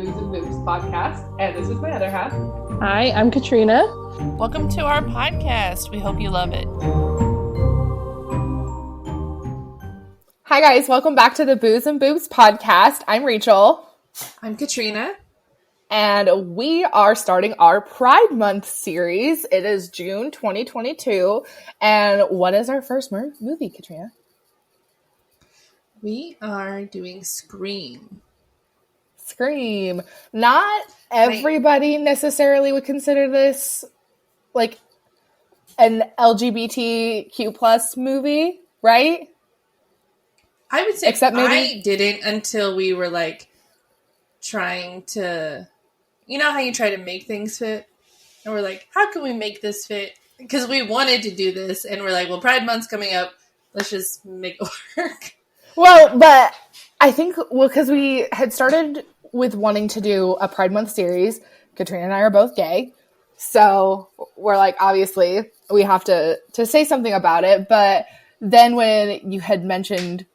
Booze and Moves podcast, and this is my other half. Hi, I'm Katrina. Welcome to our podcast. We hope you love it. Hi guys, welcome back to the Booze and Boobs podcast. I'm Rachel. I'm Katrina. And we are starting our Pride Month series. It is June 2022. And what is our first movie, Katrina? We are doing Scream. Scream. Not everybody necessarily would consider this like an LGBTQ plus movie, right? I would say Except maybe I didn't until we were like trying to, you know how you try to make things fit? And we're like, how can we make this fit? Because we wanted to do this and we're like, well, Pride Month's coming up. Let's just make it work. Well, but I think, because we had started with wanting to do a Pride Month series. Katrina and I are both gay. So we're like, obviously, we have to say something about it. But then when you had mentioned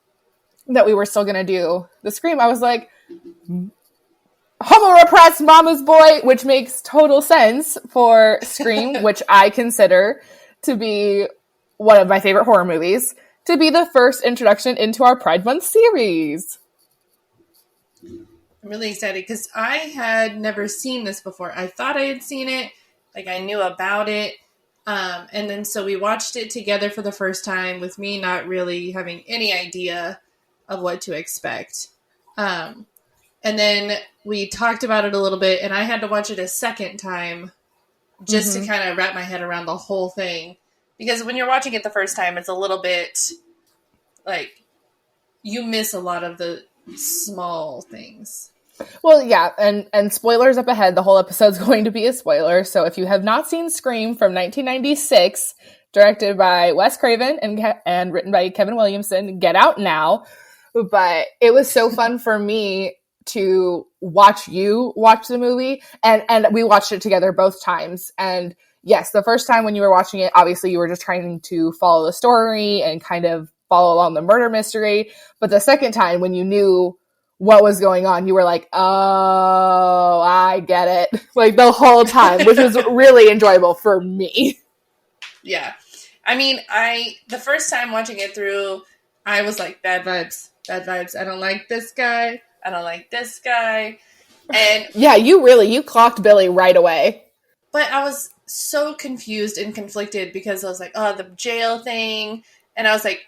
that we were still going to do the Scream, I was like, homo-repressed mama's boy, which makes total sense for Scream, which I consider to be one of my favorite horror movies, to be the first introduction into our Pride Month series. I'm really excited because I had never seen this before. I thought I had seen it, like I knew about it. And then so we watched it together for the first time with me not really having any idea of what to expect. And then we talked about it a little bit and I had to watch it a second time just to kind of wrap my head around the whole thing. Because when you're watching it the first time, it's a little bit like you miss a lot of the small things. Well, yeah, and spoilers up ahead. The whole episode's going to be a spoiler. So if you have not seen Scream from 1996, directed by Wes Craven and written by Kevin Williamson, get out now. But it was so fun for me to watch you watch the movie, and we watched it together both times. And yes, the first time when you were watching it, obviously you were just trying to follow the story and kind of follow along the murder mystery. But the second time when you knew what was going on, you were like, oh, I get it. Like the whole time, which was really enjoyable for me. Yeah. I mean, the first time watching it through, I was like, bad vibes. I don't like this guy. I don't like this guy. And yeah, you clocked Billy right away. But I was so confused and conflicted because I was like, oh, the jail thing. And I was like,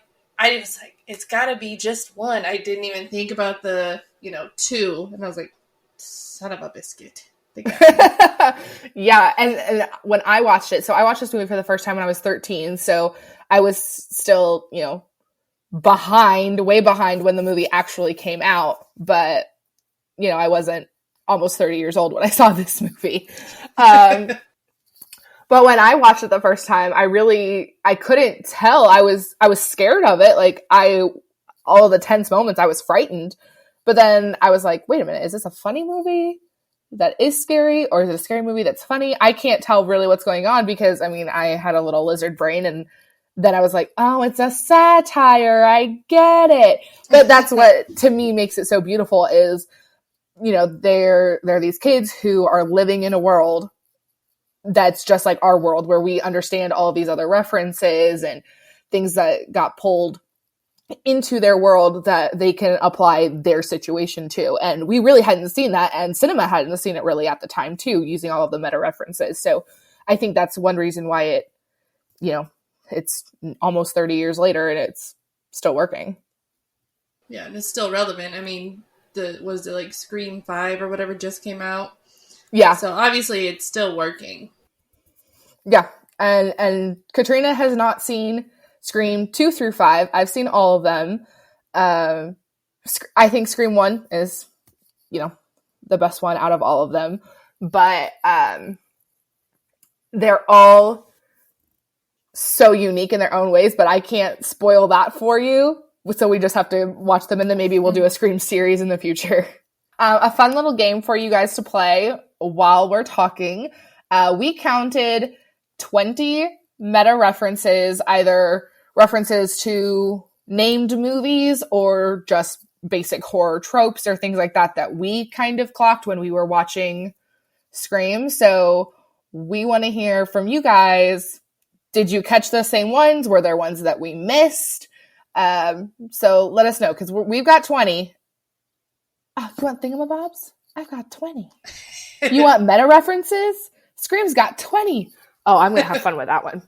it's got to be just one. I didn't even think about the, two. And I was like, son of a biscuit. Yeah. And when I watched it, so I watched this movie for the first time when I was 13. So I was still, way behind when the movie actually came out. But, I wasn't almost 30 years old when I saw this movie. But when I watched it the first time, I couldn't tell. I was scared of it. Like all of the tense moments, I was frightened. But then I was like, wait a minute, is this a funny movie that is scary? Or is it a scary movie that's funny? I can't tell really what's going on because, I had a little lizard brain. And then I was like, oh, it's a satire. I get it. But that's what, to me, makes it so beautiful is, they're these kids who are living in a world that's just like our world where we understand all of these other references and things that got pulled into their world that they can apply their situation to. And we really hadn't seen that, and cinema hadn't seen it really at the time too, using all of the meta references. So I think that's one reason why it, it's almost 30 years later and it's still working. Yeah, and it's still relevant. Was it like Scream 5 or whatever just came out? Yeah. So obviously it's still working. Yeah. And Katrina has not seen Scream 2 through 5. I've seen all of them. I think Scream 1 is, the best one out of all of them. But they're all so unique in their own ways, but I can't spoil that for you. So we just have to watch them, and then maybe we'll do a Scream series in the future. A fun little game for you guys to play while we're talking. We counted 20 meta references, either references to named movies or just basic horror tropes or things like that we kind of clocked when we were watching Scream. So we want to hear from you guys. Did you catch the same ones? Were there ones that we missed? So let us know, because we've got 20. Oh, you want thingamabobs? I've got 20. You want meta references? Scream's got 20. Oh, I'm going to have fun with that one.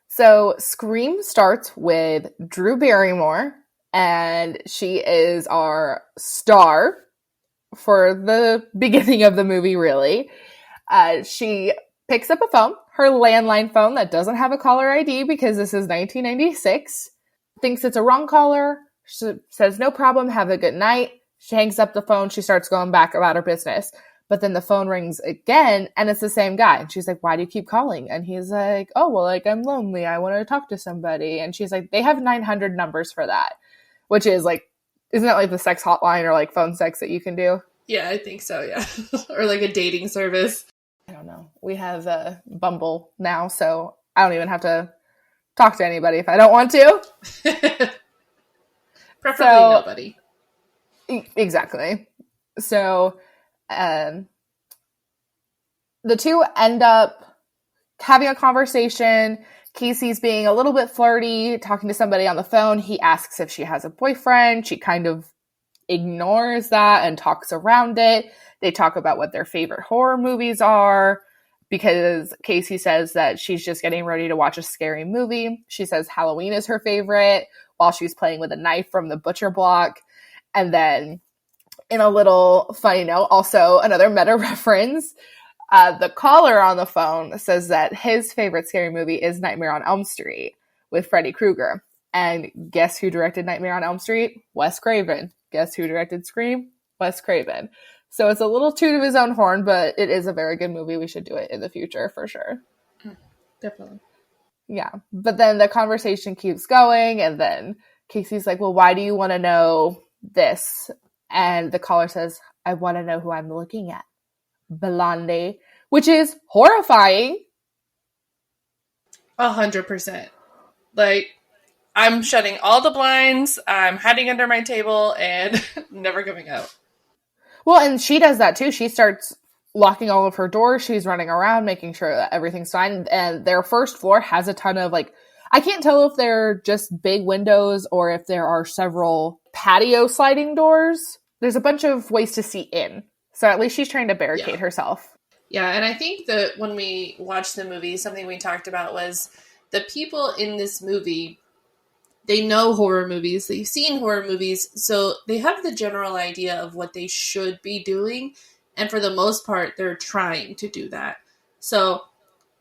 So Scream starts with Drew Barrymore, and she is our star for the beginning of the movie, really. She picks up a phone, her landline phone that doesn't have a caller ID because this is 1996, thinks it's a wrong caller. She says, no problem, have a good night. She hangs up the phone. She starts going back about her business. But then the phone rings again, and it's the same guy. And she's like, why do you keep calling? And he's like, oh, well, like, I'm lonely. I want to talk to somebody. And she's like, they have 900 numbers for that, which is like, isn't that like the sex hotline or like phone sex that you can do? Yeah, I think so, yeah. Or like a dating service. I don't know. We have Bumble now, so I don't even have to talk to anybody if I don't want to. Preferably nobody. Exactly. So the two end up having a conversation. Casey's being a little bit flirty, talking to somebody on the phone. He asks if she has a boyfriend. She kind of ignores that and talks around it. They talk about what their favorite horror movies are, because Casey says that she's just getting ready to watch a scary movie. She says Halloween is her favorite while she's playing with a knife from the butcher block. And then in a little funny note, also another meta reference, the caller on the phone says that his favorite scary movie is Nightmare on Elm Street with Freddy Krueger. And guess who directed Nightmare on Elm Street? Wes Craven. Guess who directed Scream? Wes Craven. So it's a little toot of his own horn, but it is a very good movie. We should do it in the future for sure. Definitely. Yeah. But then the conversation keeps going, and then Casey's like, well, why do you want to know this? And the caller says, I want to know who I'm looking at. Blondie. Which is horrifying. 100%. Like, I'm shutting all the blinds, I'm hiding under my table, and never coming out. Well, and she does that too. She starts locking all of her doors. She's running around, making sure that everything's fine. And their first floor has a ton of, like, I can't tell if they're just big windows or if there are several patio sliding doors. There's a bunch of ways to see in. So at least she's trying to barricade herself. Yeah, and I think that when we watched the movie, something we talked about was the people in this movie, they know horror movies, they've seen horror movies, so they have the general idea of what they should be doing, and for the most part, they're trying to do that. So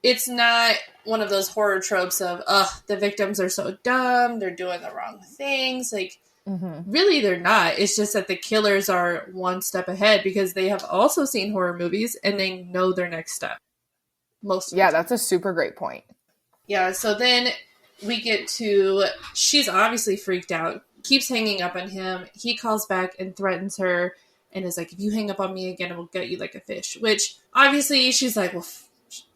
it's not one of those horror tropes of, the victims are so dumb, they're doing the wrong things. Like, really, they're not. It's just that the killers are one step ahead because they have also seen horror movies and they know their next step. Yeah, that's a super great point. Yeah, so then we get to, she's obviously freaked out, keeps hanging up on him. He calls back and threatens her and is like, if you hang up on me again, I will get you like a fish. Which, obviously, she's like, well,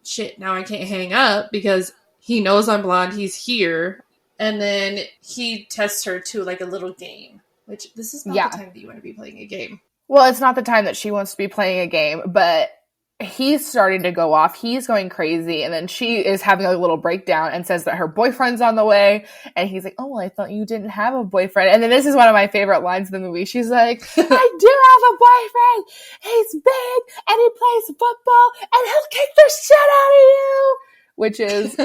shit, now I can't hang up because he knows I'm blonde, he's here. And then he tests her to like a little game, which this is not the time that you want to be playing a game. Well, it's not the time that she wants to be playing a game, but he's starting to go off. He's going crazy. And then she is having a little breakdown and says that her boyfriend's on the way. And he's like, oh, well, I thought you didn't have a boyfriend. And then this is one of my favorite lines in the movie. She's like, I do have a boyfriend. He's big and he plays football and he'll kick the shit out of you. Which is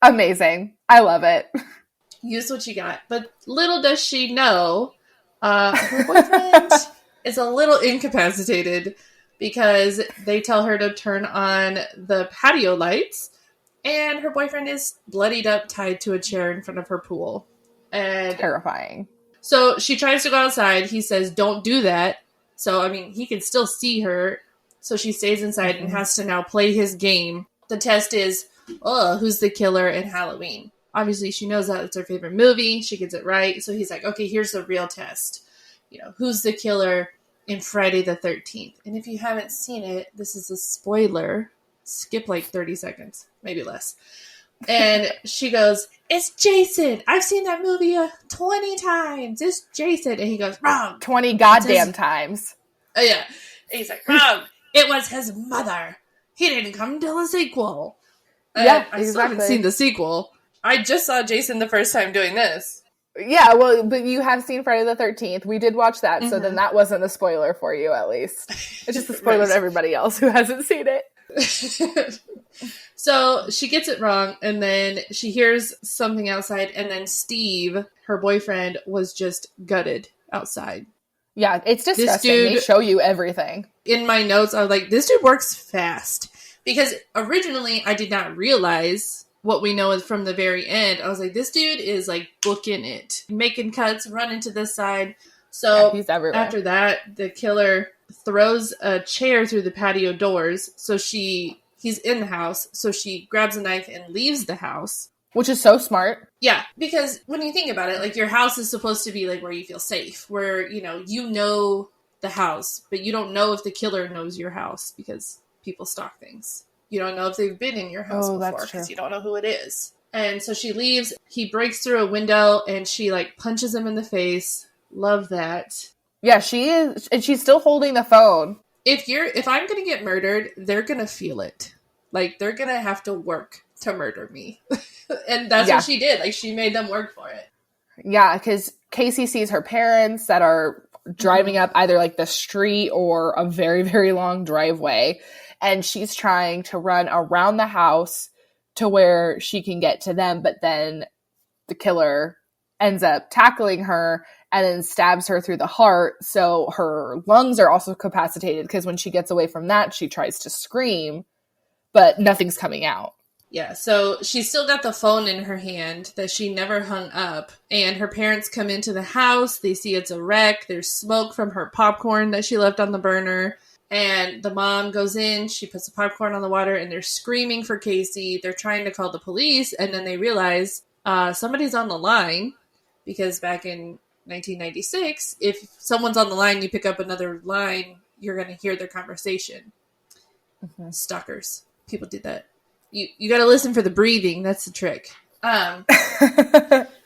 amazing. I love it. Use what you got. But little does she know, her boyfriend is a little incapacitated because they tell her to turn on the patio lights, and her boyfriend is bloodied up, tied to a chair in front of her pool. And terrifying. So she tries to go outside. He says, don't do that. So, I mean, he can still see her. So she stays inside and has to now play his game. The test is, who's the killer in Halloween? Obviously, she knows that it's her favorite movie. She gets it right. So he's like, okay, here's the real test. You know, who's the killer in Friday the 13th? And if you haven't seen it, this is a spoiler. Skip like 30 seconds, maybe less. And she goes, "It's Jason. I've seen that movie 20 times. It's Jason." And he goes, "Wrong. 20 goddamn times. Oh, yeah. And he's like, "Wrong. It was his mother. He didn't come till the sequel." Yeah, I still haven't seen the sequel. I just saw Jason the first time doing this. Yeah, well, but you have seen Friday the 13th. We did watch that, so then that wasn't a spoiler for you, at least. It's just a spoiler to everybody else who hasn't seen it. So she gets it wrong, and then she hears something outside, and then Steve, her boyfriend, was just gutted outside. Yeah, it's disgusting. They show you everything. In my notes, I was like, this dude works fast. Because originally, I did not realize what we know is from the very end. I was like, this dude is like booking it, making cuts, running to this side. So he's everywhere. After that, the killer throws a chair through the patio doors. So he's in the house. So she grabs a knife and leaves the house. Which is so smart. Yeah, because when you think about it, like your house is supposed to be like where you feel safe, where, you know the house, but you don't know if the killer knows your house because people stalk things. You don't know if they've been in your house before because you don't know who it is. And so she leaves. He breaks through a window and she like punches him in the face. Love that. Yeah, she is, and she's still holding the phone. If I'm gonna get murdered, they're gonna feel it. Like they're gonna have to work to murder me. And that's what she did. Like she made them work for it. Yeah, because Casey sees her parents that are driving up either like the street or a very, very long driveway. And she's trying to run around the house to where she can get to them. But then the killer ends up tackling her and then stabs her through the heart. So her lungs are also capacitated because when she gets away from that, she tries to scream, but nothing's coming out. Yeah, so she's still got the phone in her hand that she never hung up. And her parents come into the house. They see it's a wreck. There's smoke from her popcorn that she left on the burner. And the mom goes in. She puts the popcorn on the water. And they're screaming for Casey. They're trying to call the police. And then they realize somebody's on the line. Because back in 1996, if someone's on the line, you pick up another line, you're going to hear their conversation. Mm-hmm. Stalkers. People did that. You got to listen for the breathing. That's the trick.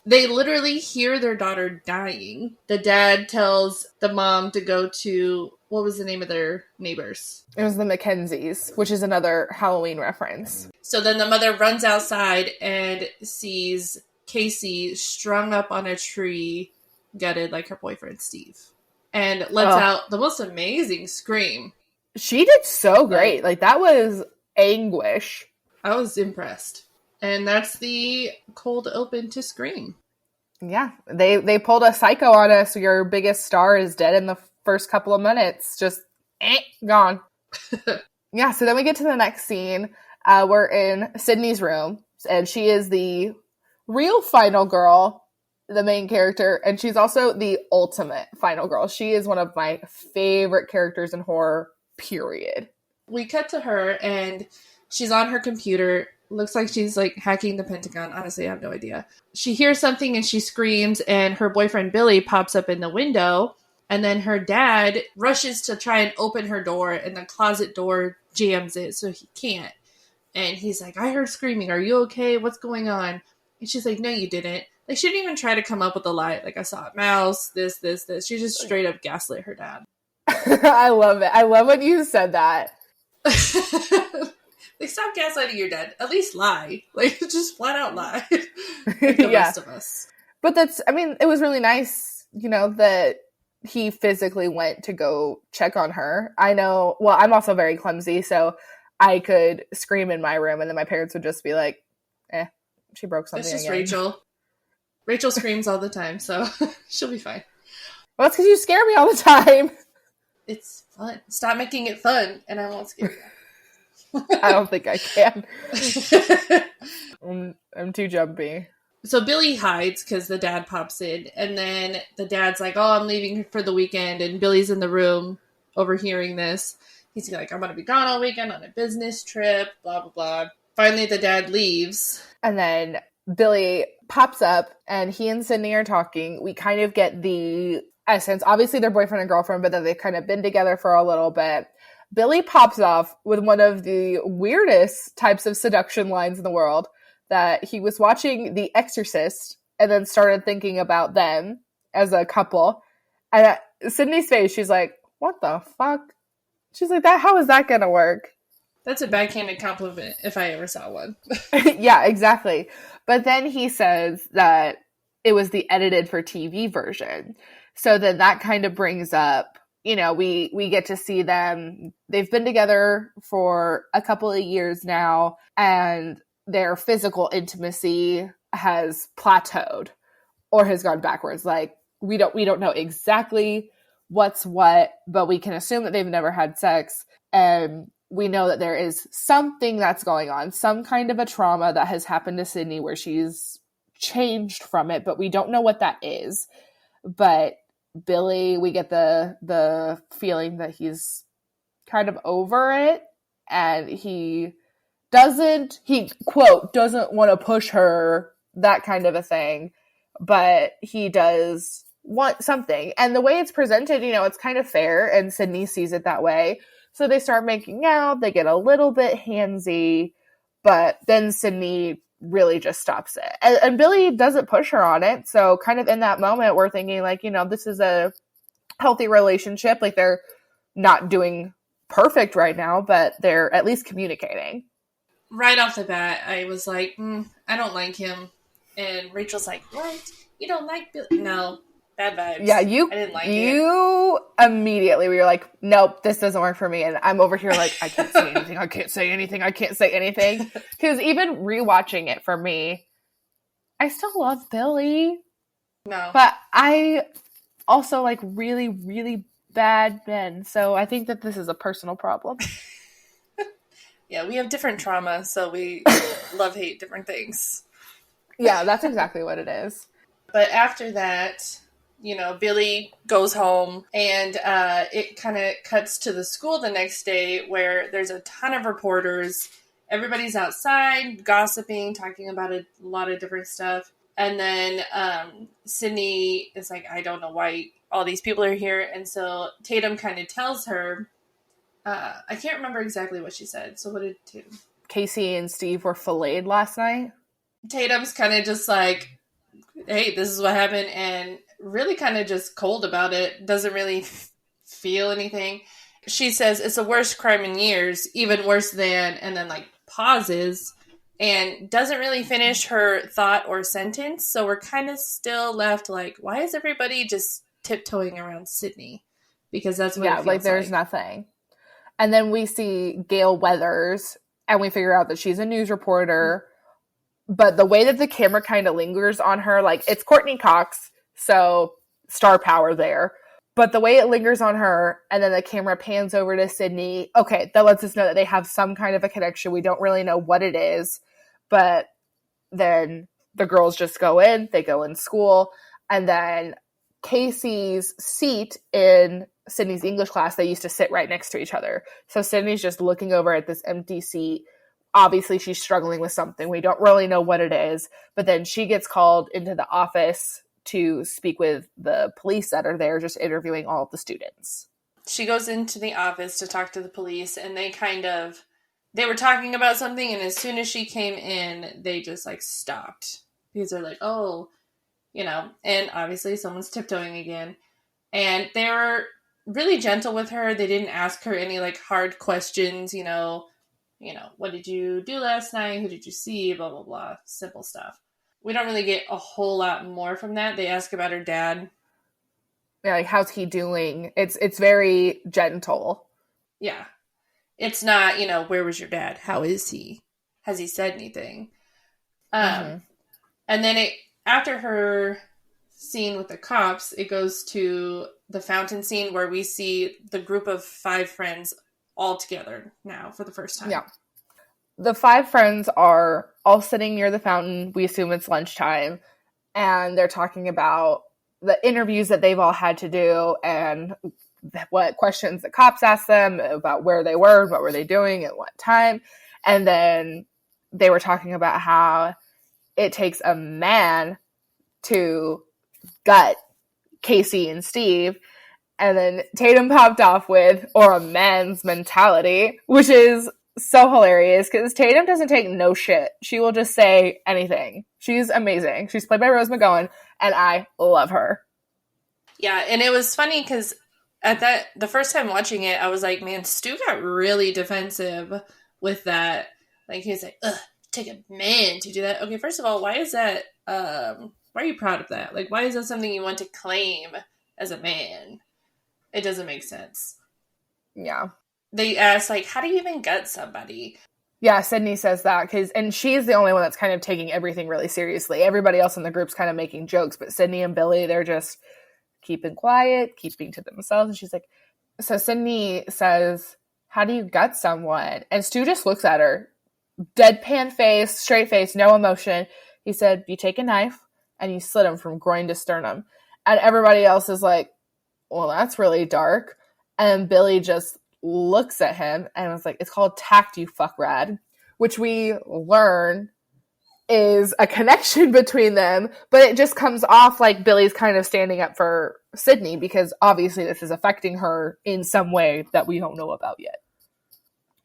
They literally hear their daughter dying. The dad tells the mom to go to, what was the name of their neighbors? It was the Mackenzies, which is another Halloween reference. So then the mother runs outside and sees Casey strung up on a tree, gutted like her boyfriend Steve. And lets out the most amazing scream. She did so great. Like that was anguish. I was impressed. And that's the cold open to Scream. Yeah. They pulled a Psycho on us. Your biggest star is dead in the first couple of minutes. Just gone. Yeah, so then we get to the next scene. We're in Sydney's room. And she is the real final girl, the main character. And she's also the ultimate final girl. She is one of my favorite characters in horror, period. We cut to her and she's on her computer. Looks like she's like hacking the Pentagon. Honestly, I have no idea. She hears something and she screams and her boyfriend Billy pops up in the window. And then her dad rushes to try and open her door and the closet door jams it so he can't. And he's like, "I heard screaming. Are you okay? What's going on?" And she's like, "No, you didn't." Like she didn't even try to come up with a lie. Like I saw a mouse, this. She just straight up gaslit her dad. I love it. I love when you said that. Like, stop gaslighting your dad. At least lie. Like, just flat out lie. Like the rest of us. But it was really nice, that he physically went to go check on her. I know, well, I'm also very clumsy, so I could scream in my room, and then my parents would just be like, she broke something It's just again. Rachel. Rachel screams all the time, so she'll be fine. Well, it's because you scare me all the time. It's fun. Stop making it fun, and I won't scare you. I don't think I can. I'm too jumpy. So Billy hides because the dad pops in, and then the dad's like, "Oh, I'm leaving for the weekend," and Billy's in the room overhearing this. He's like, "I'm going to be gone all weekend on a business trip, blah, blah, blah." Finally, the dad leaves. And then Billy pops up, and he and Sydney are talking. We kind of get the essence. Obviously, they're boyfriend and girlfriend, but then they've kind of been together for a little bit. Billy pops off with one of the weirdest types of seduction lines in the world. that he was watching The Exorcist and then started thinking about them as a couple. And Sydney's face, she's like, what the fuck? She's like, how is that going to work? That's a backhanded compliment if I ever saw one. Yeah, exactly. But then he says that it was the edited for TV version. So then that kind of brings up, we get to see them. They've been together for a couple of years now, and their physical intimacy has plateaued or has gone backwards. Like, we don't know exactly what's what, but we can assume that they've never had sex. And we know that there is something that's going on, some kind of a trauma that has happened to Sydney where she's changed from it, but we don't know what that is. But Billy, we get the feeling that he's kind of over it, and he quote, doesn't want to push her, that kind of a thing, but he does want something. And the way it's presented, it's kind of fair, and Sydney sees it that way. So they start making out, they get a little bit handsy, but then Sydney really just stops it. And Billy doesn't push her on it. So kind of in that moment, we're thinking like, this is a healthy relationship. Like, they're not doing perfect right now, but they're at least communicating. Right off the bat, I was like, I don't like him. And Rachel's like, what? You don't like Billy? No. Bad vibes. Yeah, I didn't like it. You immediately were like, nope, this doesn't work for me. And I'm over here like, I can't say anything. I can't say anything. I can't say anything. Because even rewatching it for me, I still love Billy. No. But I also like really, really bad men. So I think that this is a personal problem. Yeah, we have different trauma, so we love-hate different things. Yeah, that's exactly what it is. But after that, Billy goes home, and it kind of cuts to the school the next day where there's a ton of reporters. Everybody's outside gossiping, talking about a lot of different stuff. And then Sydney is like, I don't know why all these people are here. And so Tatum kind of tells her, I can't remember exactly what she said. So what did Tatum? Casey and Steve were filleted last night. Tatum's kind of just like, hey, this is what happened, and really kind of just cold about it. Doesn't really feel anything. She says it's the worst crime in years, even worse than, and then like pauses and doesn't really finish her thought or sentence. So we're kind of still left like, why is everybody just tiptoeing around Sydney? Because that's what it feels like there's nothing. And then we see Gail Weathers, and we figure out that she's a news reporter. But the way that the camera kind of lingers on her, like, it's Courtney Cox, so star power there. But the way it lingers on her, and then the camera pans over to Sydney, okay, that lets us know that they have some kind of a connection. We don't really know what it is. But then the girls just go in school, and then Casey's seat in Sydney's English class, they used to sit right next to each other. So Sydney's just looking over at this empty seat. Obviously, she's struggling with something. We don't really know what it is. But then she gets called into the office to speak with the police that are there, just interviewing all of the students. She goes into the office to talk to the police, and they were talking about something, and as soon as she came in, they just, like, stopped. Because they're like, oh, and obviously someone's tiptoeing again. And they were really gentle with her. They didn't ask her any, like, hard questions, what did you do last night? Who did you see? Blah, blah, blah. Simple stuff. We don't really get a whole lot more from that. They ask about her dad. Yeah, like, how's he doing? It's very gentle. Yeah. It's not, where was your dad? How is he? Has he said anything? And then after her scene with the cops, it goes to the fountain scene where we see the group of 5 friends all together now for the first time. Yeah. The 5 friends are all sitting near the fountain. We assume it's lunchtime. And they're talking about the interviews that they've all had to do and what questions the cops asked them about where they were, what were they doing at what time. And then they were talking about how it takes a man to gut Casey and Steve. And then Tatum popped off with, or a man's mentality, which is so hilarious because Tatum doesn't take no shit. She will just say anything. She's amazing. She's played by Rose McGowan, and I love her. Yeah, and it was funny because the first time watching it, I was like, man, Stu got really defensive with that. Like, he was like, ugh, take a man to do that. Okay, first of all, why is that, why are you proud of that? Like, why is that something you want to claim as a man? It doesn't make sense. Yeah. They asked, like, how do you even gut somebody? Yeah, Sydney says that, and she's the only one that's kind of taking everything really seriously. Everybody else in the group's kind of making jokes, but Sydney and Billy, they're just keeping quiet, keeping to themselves. And she's like, so Sydney says, how do you gut someone? And Stu just looks at her, deadpan face, straight face, no emotion. He said, you take a knife and you slit him from groin to sternum. And everybody else is like, well, that's really dark. And Billy just looks at him and was like, it's called tact, you fuck rad, which we learn is a connection between them, but it just comes off like Billy's kind of standing up for Sydney because obviously this is affecting her in some way that we don't know about yet.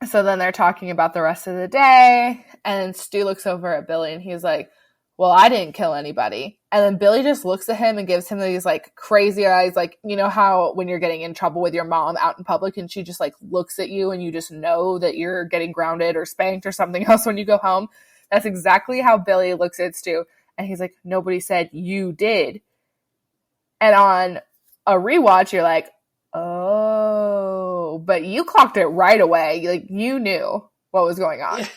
So then they're talking about the rest of the day, and Stu looks over at Billy and he's like, well, I didn't kill anybody. And then Billy just looks at him and gives him these like crazy eyes, like, you know how when you're getting in trouble with your mom out in public and she just like looks at you and you just know that you're getting grounded or spanked or something else when you go home? That's exactly how Billy looks at Stu. And he's like, nobody said you did. And on a rewatch, you're like, oh, but you clocked it right away. Like, you knew what was going on.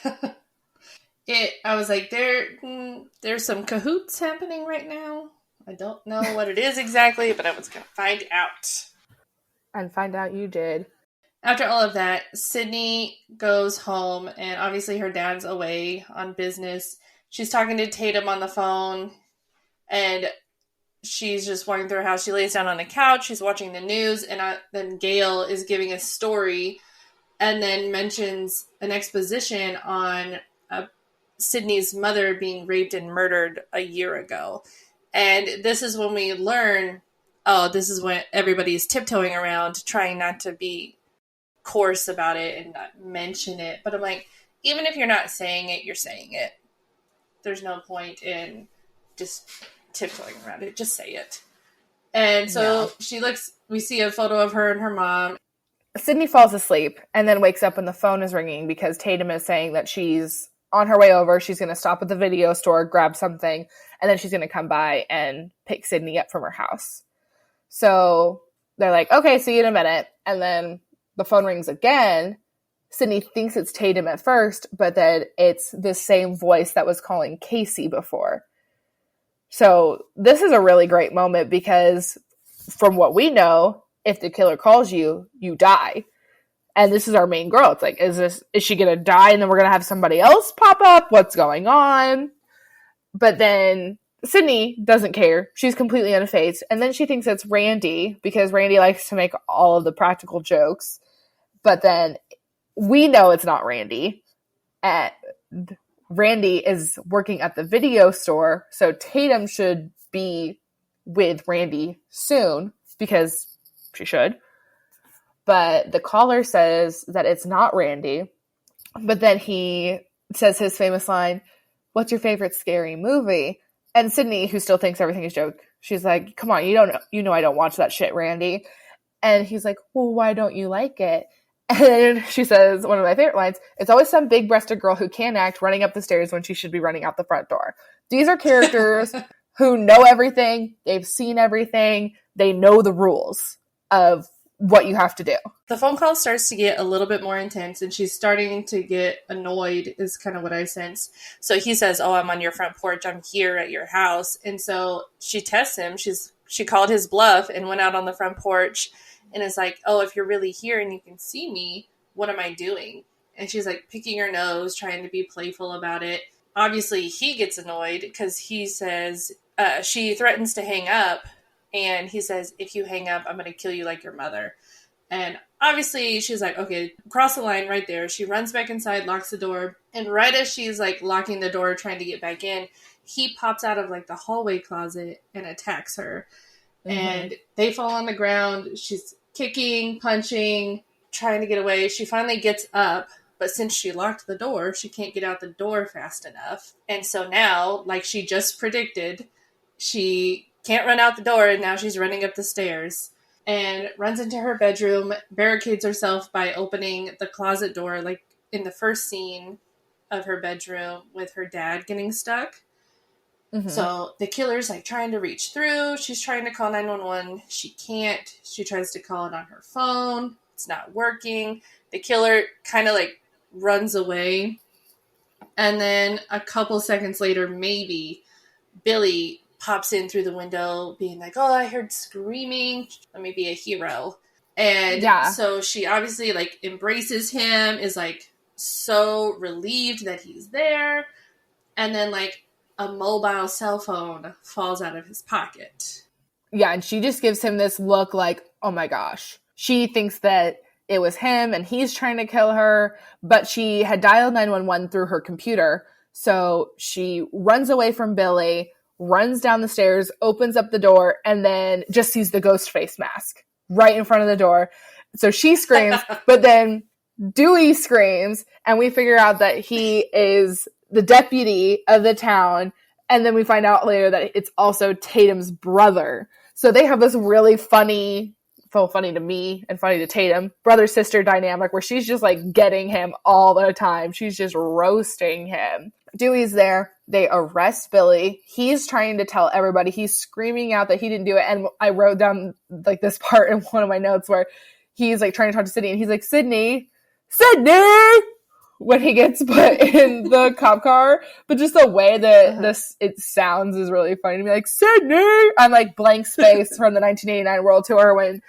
I was like, there's some cahoots happening right now. I don't know what it is exactly, but I was going to find out. And find out you did. After all of that, Sydney goes home, and obviously her dad's away on business. She's talking to Tatum on the phone, and she's just walking through her house. She lays down on the couch. She's watching the news, and then Gail is giving a story and then mentions an exposition on Sydney's mother being raped and murdered a year ago. And this is when we learn, oh, this is when everybody's tiptoeing around, trying not to be coarse about it and not mention it. But I'm like, even if you're not saying it, you're saying it. There's no point in just tiptoeing around it. Just say it. And so she looks, we see a photo of her and her mom. Sydney falls asleep and then wakes up when the phone is ringing because Tatum is saying that she's on her way over. She's going to stop at the video store, grab something, and then she's going to come by and pick Sydney up from her house. So they're like, okay, see you in a minute. And then the phone rings again. Sydney thinks it's Tatum at first, but then it's the same voice that was calling Casey before. So this is a really great moment because from what we know, if the killer calls you, you die. And this is our main girl. It's like, is she going to die and then we're going to have somebody else pop up? What's going on? But then Sydney doesn't care. She's completely unfazed. And then she thinks it's Randy because Randy likes to make all of the practical jokes. But then we know it's not Randy. And Randy is working at the video store. So Tatum should be with Randy soon because she should. But the caller says that it's not Randy. But then he says his famous line, what's your favorite scary movie? And Sydney, who still thinks everything is a joke, she's like, come on, you know I don't watch that shit, Randy. And he's like, well, why don't you like it? And she says, one of my favorite lines, it's always some big-breasted girl who can't act running up the stairs when she should be running out the front door. These are characters who know everything. They've seen everything. They know the rules of what you have to do. The phone call starts to get a little bit more intense and she's starting to get annoyed is kind of what I sense. So he says, oh, I'm on your front porch. I'm here at your house. And so she tests him. She called his bluff and went out on the front porch and is like, oh, if you're really here and you can see me, what am I doing? And she's like picking her nose, trying to be playful about it. Obviously he gets annoyed because he says, she threatens to hang up. And he says, if you hang up, I'm going to kill you like your mother. And obviously she's like, okay, cross the line right there. She runs back inside, locks the door. And right as she's like locking the door, trying to get back in, he pops out of like the hallway closet and attacks her. Mm-hmm. And they fall on the ground. She's kicking, punching, trying to get away. She finally gets up, But since she locked the door, she can't get out the door fast enough. And so now, like she just predicted, she can't run out the door, and now she's running up the stairs and runs into her bedroom, barricades herself by opening the closet door, like in the first scene of her bedroom with her dad getting stuck. Mm-hmm. So the killer's like trying to reach through. She's trying to call 911. She can't. She tries to call it on her phone. It's not working. The killer kind of like runs away. And then a couple seconds later, maybe, Billy pops in through the window being like, oh, I heard screaming. Let me be a hero. And so she obviously like embraces him, is like so relieved that he's there. And then like a mobile cell phone falls out of his pocket. Yeah, and she just gives him this look like, oh my gosh. She thinks that it was him and he's trying to kill her, but she had dialed 911 through her computer. So she runs away from Billy, runs down the stairs, opens up the door, and then just sees the ghost face mask right in front of the door. So she screams, but then Dewey screams, and we figure out that he is the deputy of the town. And then we find out later that it's also Tatum's brother. So they have this really funny to me and funny to Tatum, brother-sister dynamic where she's just like getting him all the time. She's just roasting him. Dewey's there. They arrest Billy. He's trying to tell everybody. He's screaming out that he didn't do it. And I wrote down like this part in one of my notes where he's like trying to talk to Sydney and he's like, Sydney! When he gets put in the cop car, but just the way that it sounds is really funny to me. Like, Sydney! I'm like blank space from the 1989 World Tour when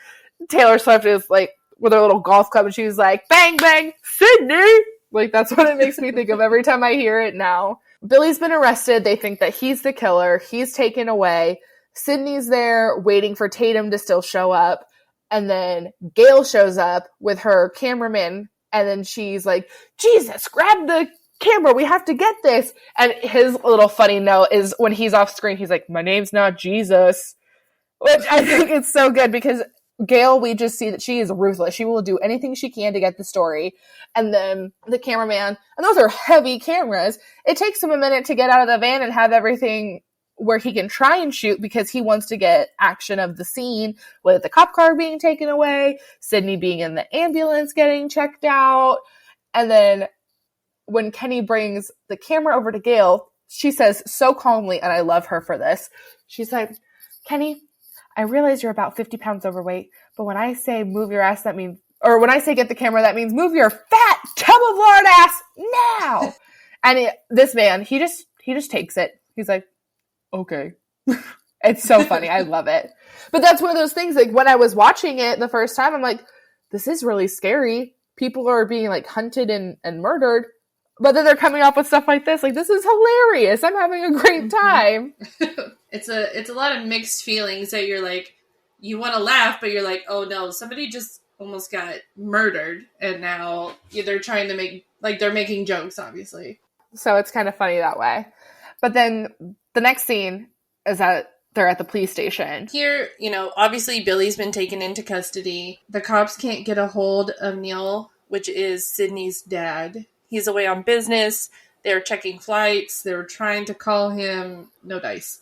Taylor Swift is like with her little golf club and she's like, bang, bang, Sydney! Like, that's what it makes me think of every time I hear it now. Billy's been arrested. They think that he's the killer. He's taken away. Sydney's there waiting for Tatum to still show up. And then Gail shows up with her cameraman. And then she's like, Jesus, grab the camera. We have to get this. And his little funny note is when he's off screen, he's like, my name's not Jesus. Which I think is so good because Gail, we just see that she is ruthless. She will do anything she can to get the story. And then the cameraman, and those are heavy cameras. It takes him a minute to get out of the van and have everything where he can try and shoot because he wants to get action of the scene with the cop car being taken away, Sydney being in the ambulance getting checked out. And then when Kenny brings the camera over to Gail, she says so calmly, and I love her for this. She's like, Kenny, I realize you're about 50 pounds overweight, but when I say move your ass, that means, or when I say get the camera, that means move your fat tub of lard ass now. And this man, he just takes it. He's like, okay. It's so funny. I love it. But that's one of those things, like when I was watching it the first time, I'm like, this is really scary. People are being like hunted and murdered. But then they're coming up with stuff like this. Like, this is hilarious. I'm having a great time. It's a lot of mixed feelings that you're like, you want to laugh, but you're like, oh no, somebody just almost got murdered. And now they're trying to make, like, they're making jokes, obviously. So it's kind of funny that way. But then the next scene is that they're at the police station. Here, obviously Billy's been taken into custody. The cops can't get a hold of Neil, which is Sydney's dad. He's away on business. They're checking flights. They were trying to call him. No dice.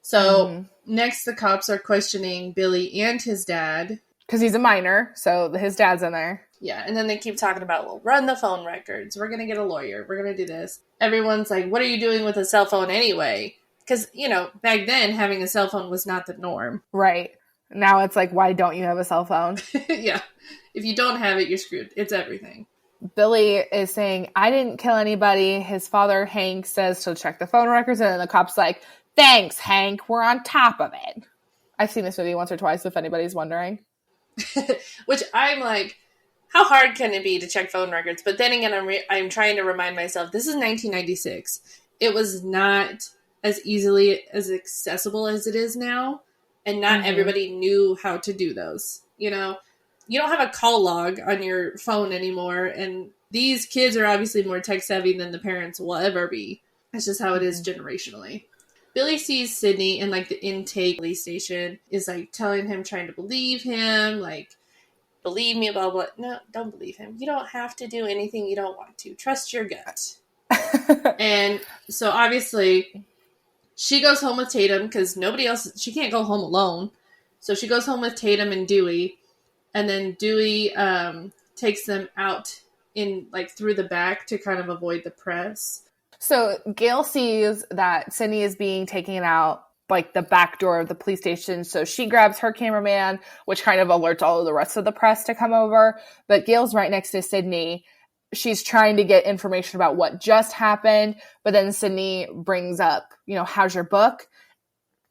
So next the cops are questioning Billy and his dad. Because he's a minor, so his dad's in there. Yeah, and then they keep talking about, well, run the phone records. We're going to get a lawyer. We're going to do this. Everyone's like, what are you doing with a cell phone anyway? Because, back then, having a cell phone was not the norm. Right. Now it's like, why don't you have a cell phone? Yeah. If you don't have it, you're screwed. It's everything. Billy is saying, I didn't kill anybody. His father, Hank, says to check the phone records. And then the cop's like, thanks, Hank. We're on top of it. I've seen this movie once or twice, if anybody's wondering. Which I'm like, how hard can it be to check phone records? But then again, I'm trying to remind myself, this is 1996. It was not as easily as accessible as it is now. And not everybody knew how to do those. You don't have a call log on your phone anymore. And these kids are obviously more tech savvy than the parents will ever be. That's just how it is generationally. Billy sees Sydney in like the intake police station, is like telling him, trying to believe him. Like, believe me, blah, blah. No, don't believe him. You don't have to do anything you don't want to. Trust your gut. And so obviously she goes home with Tatum because nobody else, she can't go home alone. So she goes home with Tatum and Dewey. And then Dewey takes them out in like through the back to kind of avoid the press. So Gail sees that Sydney is being taken out like the back door of the police station. So she grabs her cameraman, which kind of alerts all of the rest of the press to come over. But Gail's right next to Sydney. She's trying to get information about what just happened. But then Sydney brings up, you know, how's your book?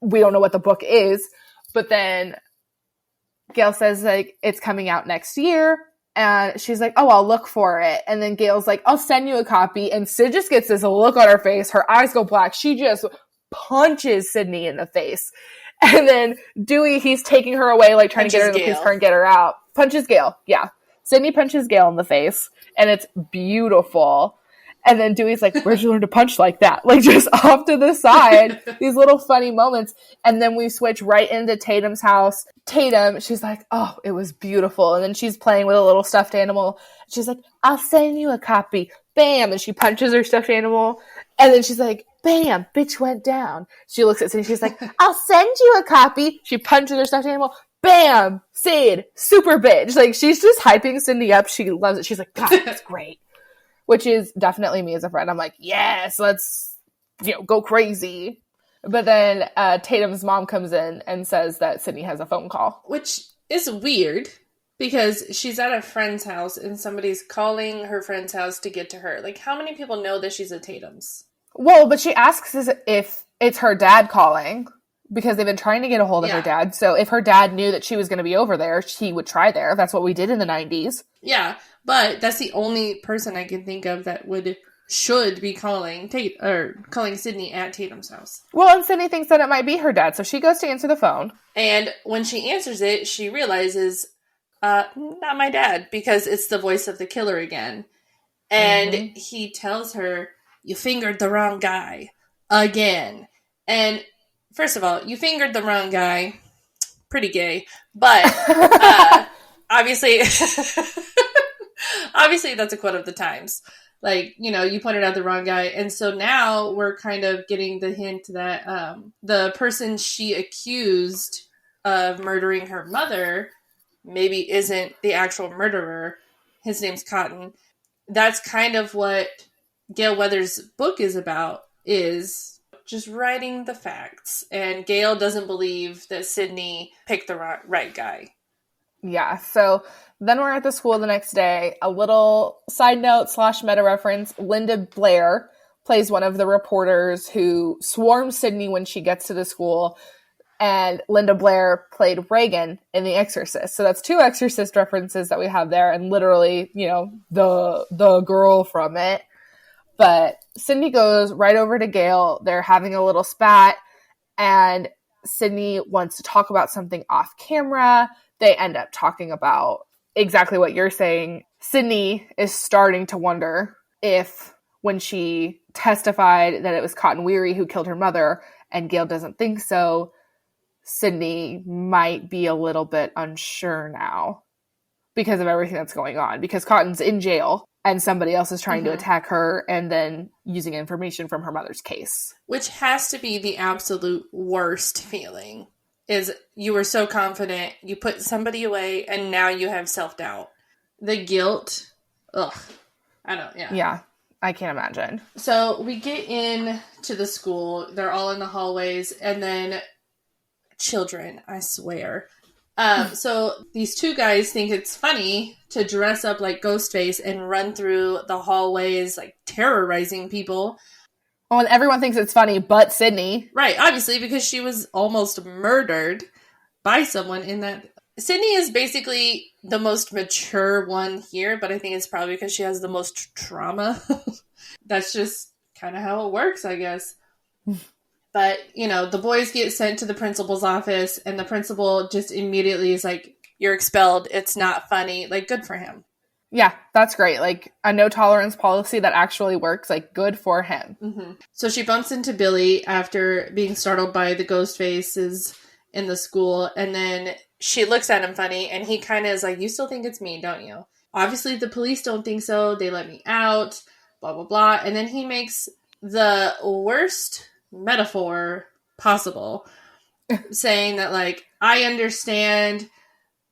We don't know what the book is. But then Gail says, like, it's coming out next year. And she's like, oh, I'll look for it. And then Gail's like, I'll send you a copy. And Sid just gets this look on her face. Her eyes go black. She just punches Sydney in the face. And then Dewey, he's taking her away, like trying to get her in the police car and get her out. Punches Gail. Yeah. Sydney punches Gail in the face. And it's beautiful. And then Dewey's like, where'd you learn to punch like that? Like, just off to the side. These little funny moments. And then we switch right into Tatum's house. Tatum, she's like, oh, it was beautiful. And then she's playing with a little stuffed animal. She's like, I'll send you a copy. Bam! And she punches her stuffed animal. And then she's like, bam! Bitch went down. She looks at Sid. She's like, I'll send you a copy. She punches her stuffed animal. Bam! Sid, super bitch. Like, she's just hyping Cindy up. She loves it. She's like, God, that's great. Which is definitely me as a friend. I'm like, yes, let's, you know, go crazy. But then Tatum's mom comes in and says that Sydney has a phone call. Which is weird because she's at a friend's house and somebody's calling her friend's house to get to her. Like, how many people know that she's at Tatum's? Well, but she asks if it's her dad calling because they've been trying to get a hold of her dad. So if her dad knew that she was going to be over there, he would try there. That's what we did in the 90s. Yeah, but that's the only person I can think of that should be calling calling Sydney at Tatum's house. Well, and Sydney thinks that it might be her dad, so she goes to answer the phone. And when she answers it, she realizes, not my dad, because it's the voice of the killer again. And he tells her, you fingered the wrong guy again. And first of all, you fingered the wrong guy. Pretty gay. But obviously, obviously that's a quote of the times. Like, you know, you pointed out the wrong guy. And so now we're kind of getting the hint that the person she accused of murdering her mother maybe isn't the actual murderer. His name's Cotton. That's kind of what Gail Weathers' book is about, is just writing the facts. And Gail doesn't believe that Sydney picked the right guy. Yeah, so then we're at the school the next day. A little side note / meta reference, Linda Blair plays one of the reporters who swarms Sydney when she gets to the school. And Linda Blair played Reagan in The Exorcist. So that's 2 Exorcist references that we have there. And literally, you know, the girl from it. But Sydney goes right over to Gail. They're having a little spat. And Sydney wants to talk about something off camera. They end up talking about exactly what you're saying. Sydney is starting to wonder if when she testified that it was Cotton Weary who killed her mother and Gail doesn't think so, Sydney might be a little bit unsure now because of everything that's going on. Because Cotton's in jail and somebody else is trying to attack her and then using information from her mother's case. Which has to be the absolute worst feeling. Is you were so confident, you put somebody away, and now you have self-doubt. The guilt, Yeah, I can't imagine. So we get in to the school, they're all in the hallways, and then children, I swear. So these 2 guys think it's funny to dress up like Ghostface and run through the hallways, like, terrorizing people. Well, and everyone thinks it's funny, but Sydney. Right, obviously, because she was almost murdered by someone in that. Sydney is basically the most mature one here, but I think it's probably because she has the most trauma. That's just kind of how it works, I guess. But, you know, the boys get sent to the principal's office, and the principal just immediately is like, you're expelled, it's not funny. Like, good for him. Yeah, that's great. Like, a no-tolerance policy that actually works. Like, good for him. Mm-hmm. So she bumps into Billy after being startled by the ghost faces in the school. And then she looks at him funny, and he kind of is like, you still think it's me, don't you? Obviously, the police don't think so. They let me out, blah, blah, blah. And then he makes the worst metaphor possible, saying that, like, I understand,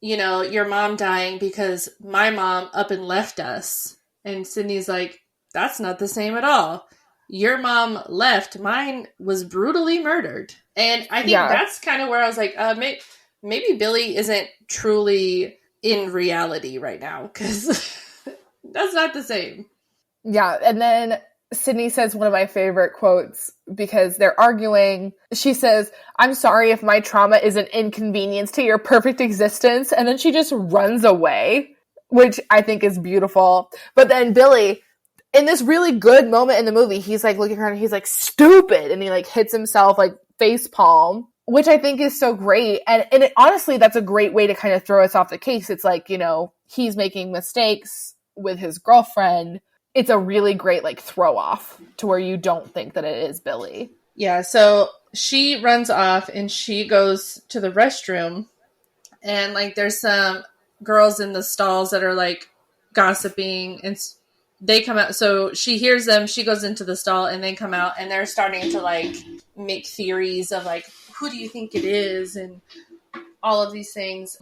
your mom dying because my mom up and left us. And Sydney's like, that's not the same at all. Your mom left. Mine was brutally murdered. And I think that's kind of where I was like, maybe Billy isn't truly in reality right now, because that's not the same. Yeah, and then Sydney says one of my favorite quotes because they're arguing. She says, I'm sorry if my trauma is an inconvenience to your perfect existence. And then she just runs away, which I think is beautiful. But then Billy, in this really good moment in the movie, he's like looking around and he's like, stupid. And he like hits himself like face palm, which I think is so great. And honestly, that's a great way to kind of throw us off the case. It's like, he's making mistakes with his girlfriend. It's a really great like throw off to where you don't think that it is Billy. Yeah, so she runs off and she goes to the restroom, and like there's some girls in the stalls that are like gossiping, and they come out. So she hears them, she goes into the stall, and they come out and they're starting to like make theories of like, who do you think it is, and all of these things.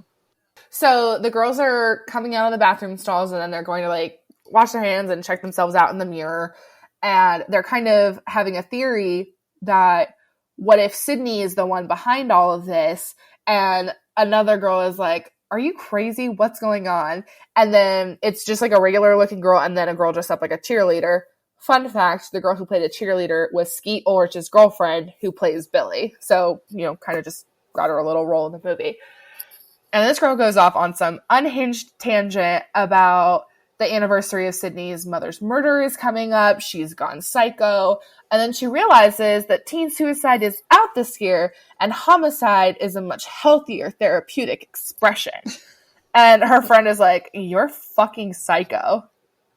So the girls are coming out of the bathroom stalls, and then they're going to like wash their hands and check themselves out in the mirror. And they're kind of having a theory that what if Sydney is the one behind all of this? And another girl is like, are you crazy? What's going on? And then it's just like a regular looking girl, and then a girl dressed up like a cheerleader. Fun fact, the girl who played a cheerleader was Skeet Ulrich's girlfriend, who plays Billy. So, kind of just got her a little role in the movie. And this girl goes off on some unhinged tangent about the anniversary of Sydney's mother's murder is coming up. She's gone psycho. And then she realizes that teen suicide is out this year and homicide is a much healthier therapeutic expression. And her friend is like, you're fucking psycho.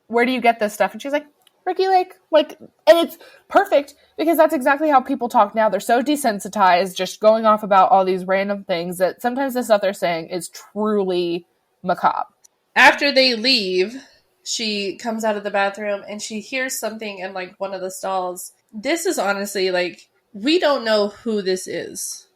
Where do you get this stuff? And she's like, Ricky Lake. And it's perfect because that's exactly how people talk now. They're so desensitized, just going off about all these random things, that sometimes the stuff they're saying is truly macabre. After they leave, she comes out of the bathroom and she hears something in like one of the stalls. This is honestly like, we don't know who this is.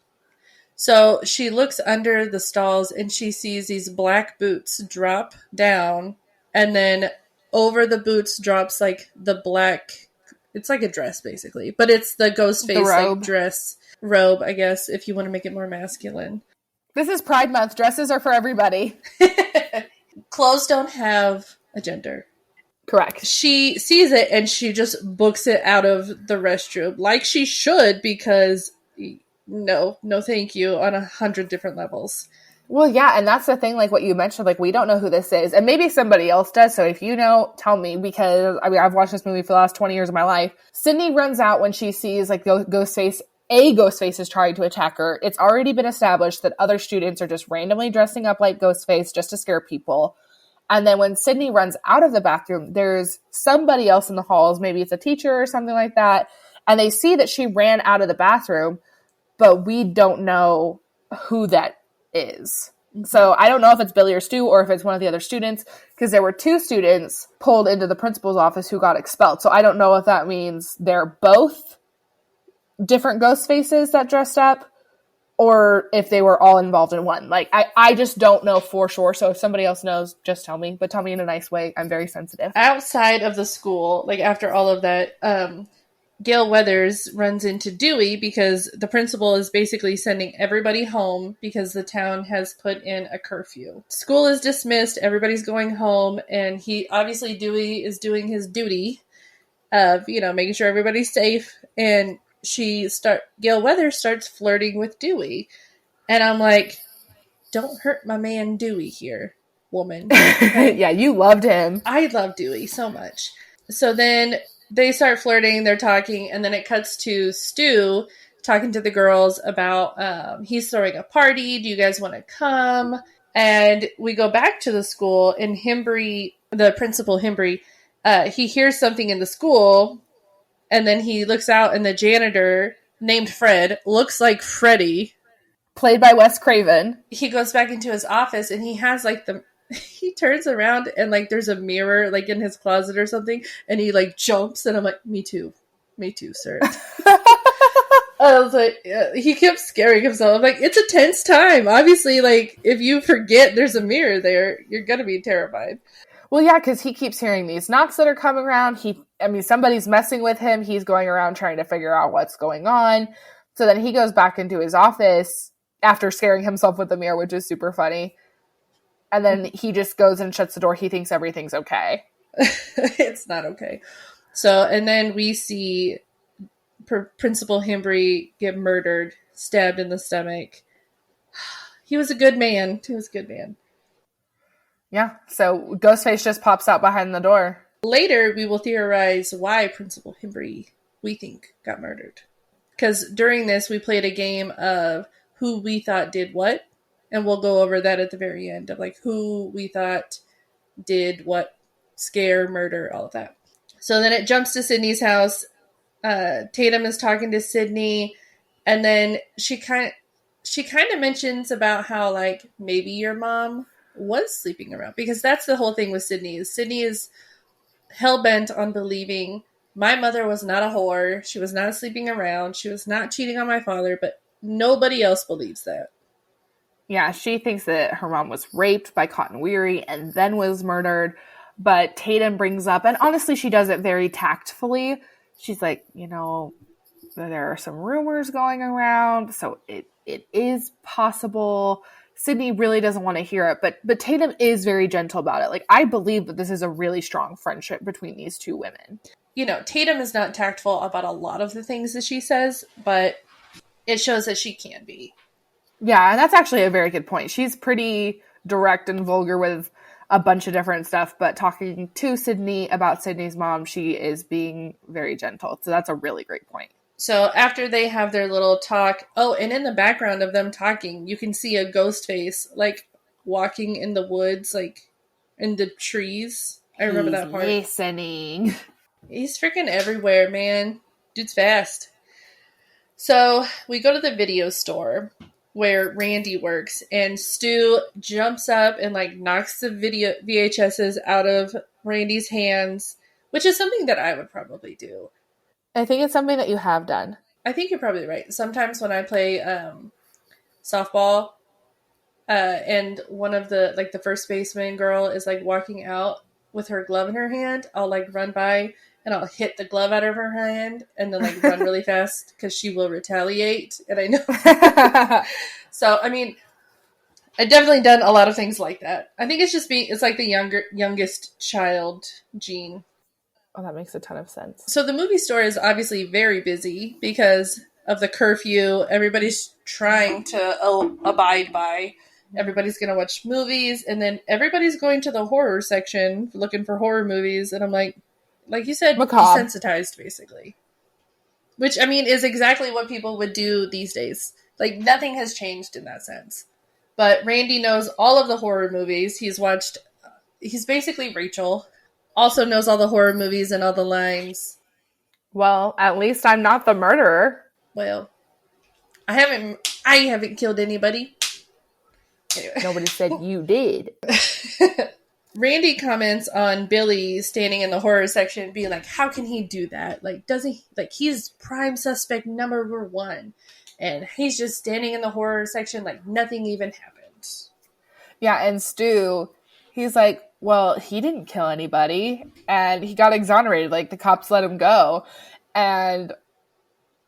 So she looks under the stalls and she sees these black boots drop down, and then over the boots drops like the black, it's like a dress basically, but it's the ghost face like dress robe, I guess, if you want to make it more masculine. This is Pride Month. Dresses are for everybody. Clothes don't have a gender. Correct. She sees it and she just books it out of the restroom, like she should, because no thank you on 100 different levels. Well, yeah, and that's the thing, like what you mentioned, like we don't know who this is, and maybe somebody else does, so if you know, tell me, because I've watched this movie for the last 20 years of my life. Sydney runs out when she sees like Ghostface is trying to attack her. It's already been established that other students are just randomly dressing up like Ghostface just to scare people. And then when Sydney runs out of the bathroom, there's somebody else in the halls, maybe it's a teacher or something like that, and they see that she ran out of the bathroom, but we don't know who that is. So I don't know if it's Billy or Stu or if it's one of the other students, because there were 2 students pulled into the principal's office who got expelled. So I don't know if that means they're both different ghost faces that dressed up, or if they were all involved in one. Like, I just don't know for sure. So if somebody else knows, just tell me. But tell me in a nice way. I'm very sensitive. Outside of the school, like after all of that, Gail Weathers runs into Dewey because the principal is basically sending everybody home because the town has put in a curfew. School is dismissed. Everybody's going home. And Dewey is doing his duty of, making sure everybody's safe. And Gail Weathers starts flirting with Dewey. And I'm like, don't hurt my man Dewey here, woman. Yeah, you loved him. I love Dewey so much. So then they start flirting, they're talking, and then it cuts to Stu talking to the girls about he's throwing a party. Do you guys want to come? And we go back to the school, and Hembry, the principal Hembry, he hears something in the school, and then he looks out, and the janitor named Fred looks like Freddy. played by Wes Craven. He goes back into his office and he has like he turns around and like there's a mirror like in his closet or something, and he like jumps, and I'm like, me too, sir. I was like, yeah, he kept scaring himself. I'm like, it's a tense time. Obviously, like, if you forget there's a mirror there, you're going to be terrified. Well, yeah, because he keeps hearing these knocks that are coming around. Somebody's messing with him. He's going around trying to figure out what's going on. So then he goes back into his office after scaring himself with the mirror, which is super funny. And then he just goes and shuts the door. He thinks everything's okay. It's not okay. So, and then we see Principal Himbry get murdered, stabbed in the stomach. He was a good man. Yeah, so Ghostface just pops out behind the door. Later, we will theorize why Principal Himbry, we think, got murdered. Because during this, we played a game of who we thought did what, and we'll go over that at the very end, of like who we thought did what, scare, murder, all of that. So then it jumps to Sydney's house. Tatum is talking to Sydney, and then she kind of mentions about how like maybe your mom was sleeping around, because that's the whole thing with Sydney. Sydney is hell-bent on believing my mother was not a whore, she was not sleeping around, she was not cheating on my father, but nobody else believes that. Yeah, she thinks that her mom was raped by Cotton Weary and then was murdered, but Tatum brings up, and honestly she does it very tactfully, she's like, there are some rumors going around, so it is possible. Sydney really doesn't want to hear it, but Tatum is very gentle about it. Like, I believe that this is a really strong friendship between these two women. Tatum is not tactful about a lot of the things that she says, but it shows that she can be. Yeah, and that's actually a very good point. She's pretty direct and vulgar with a bunch of different stuff, but talking to Sydney about Sydney's mom, she is being very gentle. So that's a really great point. So after they have their little talk, and in the background of them talking, you can see a ghost face, like, walking in the woods, like, in the trees. I remember that part. Listening. He's freaking everywhere, man. Dude's fast. So we go to the video store where Randy works, and Stu jumps up and like knocks the VHSs out of Randy's hands, which is something that I would probably do. I think it's something that you have done. I think you're probably right. Sometimes when I play softball, and one of the first baseman girl is like walking out with her glove in her hand, I'll like run by and I'll hit the glove out of her hand and then like run really fast because she will retaliate. And I know. So, I mean, I've definitely done a lot of things like that. I think it's like the youngest child gene. Oh, that makes a ton of sense. So the movie store is obviously very busy because of the curfew. Everybody's trying to abide by. Everybody's going to watch movies, and then everybody's going to the horror section looking for horror movies. And I'm like you said, macabre. Desensitized, basically. Which, I mean, is exactly what people would do these days. Like, nothing has changed in that sense. But Randy knows all of the horror movies. He's basically Rachel. Also knows all the horror movies and all the lines. Well, at least I'm not the murderer. Well, I haven't killed anybody. Anyway. Nobody said you did. Randy comments on Billy standing in the horror section being like, how can he do that? Like, he's prime suspect number 1. And he's just standing in the horror section like nothing even happened. Yeah, and Stu, he's like, well, he didn't kill anybody. And he got exonerated. Like, the cops let him go. And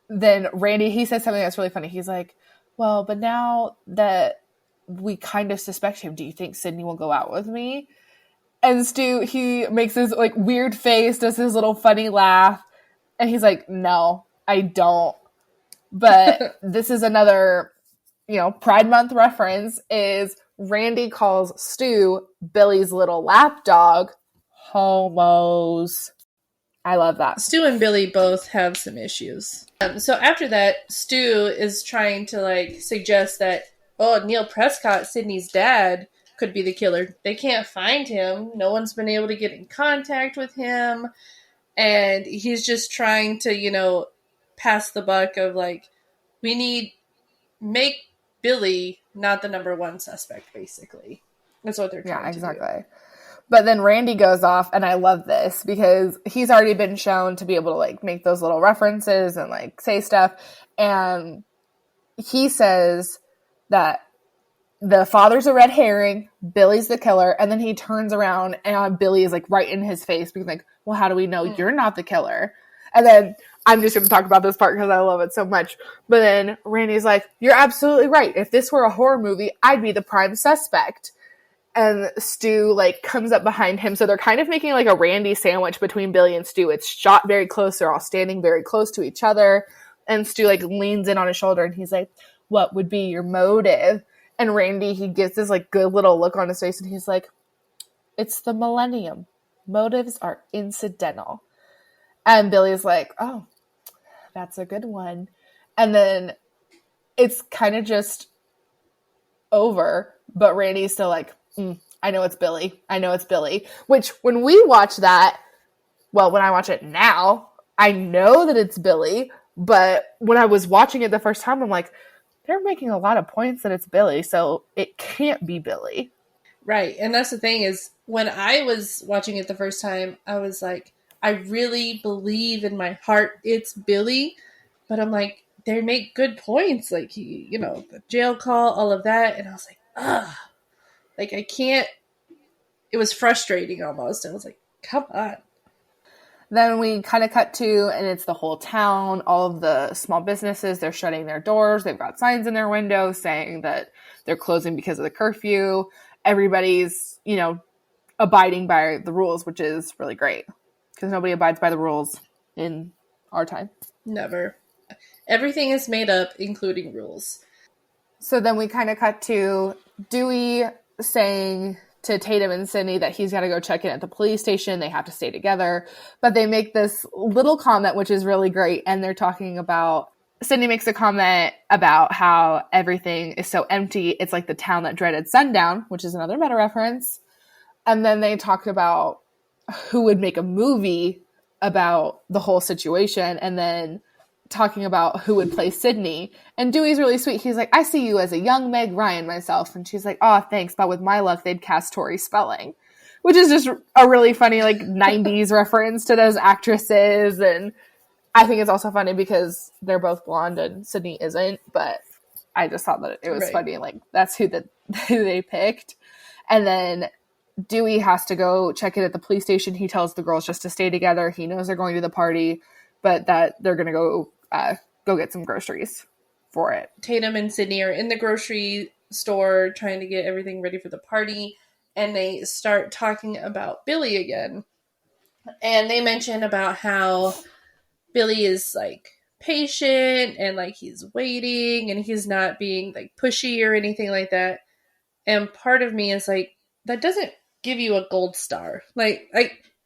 then Randy, he says something that's really funny. He's like, well, but now that we kind of suspect him, do you think Sydney will go out with me? And Stu, he makes his like weird face, does his little funny laugh, and he's like, no, I don't. But this is another, Pride Month reference, is Randy calls Stu, Billy's little lapdog, homos. I love that. Stu and Billy both have some issues. So after that, Stu is trying to like suggest that, Neil Prescott, Sydney's dad, could be the killer. They can't find him. No one's been able to get in contact with him. And he's just trying to, pass the buck of like, make Billy not the number one suspect, basically. That's what they're trying to do. But then Randy goes off, and I love this because he's already been shown to be able to like make those little references and like say stuff. And he says that the father's a red herring, Billy's the killer, and then he turns around and Billy is like right in his face being like, well, how do we know you're not the killer? And then I'm just going to talk about this part because I love it so much. But then Randy's like, you're absolutely right. If this were a horror movie, I'd be the prime suspect. And Stu like comes up behind him. So they're kind of making like a Randy sandwich between Billy and Stu. It's shot very close. They're all standing very close to each other. And Stu like leans in on his shoulder and he's like, what would be your motive? And Randy, he gives this like good little look on his face and he's like, it's the millennium. Motives are incidental. And Billy's like, oh, that's a good one. And then it's kind of just over. But Randy's still like, I know it's Billy. I know it's Billy. Which when we watch that, well, when I watch it now, I know that it's Billy. But when I was watching it the first time, I'm like, they're making a lot of points that it's Billy, so it can't be Billy. Right. And that's the thing is, when I was watching it the first time, I was like, I really believe in my heart it's Billy. But I'm like, they make good points. Like, the jail call, all of that. And I was like, ugh. Like, I can't. It was frustrating almost. I was like, come on. Then we kind of cut to, and it's the whole town, all of the small businesses, they're shutting their doors. They've got signs in their windows saying that they're closing because of the curfew. Everybody's, abiding by the rules, which is really great because nobody abides by the rules in our time. Never. Everything is made up, including rules. So then we kind of cut to Dewey saying to Tatum and Sydney that he's got to go check in at the police station. They have to stay together. But they make this little comment, which is really great. And they're talking about, Sydney makes a comment about how everything is so empty. It's like the town that dreaded sundown, which is another meta reference. And then they talked about who would make a movie about the whole situation. And then talking about who would play Sydney. And Dewey's really sweet. He's like, I see you as a young Meg Ryan myself. And she's like, oh, thanks. But with my luck, they'd cast Tori Spelling, which is just a really funny, like 90s reference to those actresses. And I think it's also funny because they're both blonde and Sydney isn't, but I just thought that it was funny. Like that's who they picked. And then Dewey has to go check in at the police station. He tells the girls just to stay together. He knows they're going to the party, but that they're going to go get some groceries for it. Tatum and Sydney are in the grocery store trying to get everything ready for the party, and they start talking about Billy again. And they mention about how Billy is like patient and like he's waiting and he's not being like pushy or anything like that. And part of me is like, that doesn't give you a gold star. Like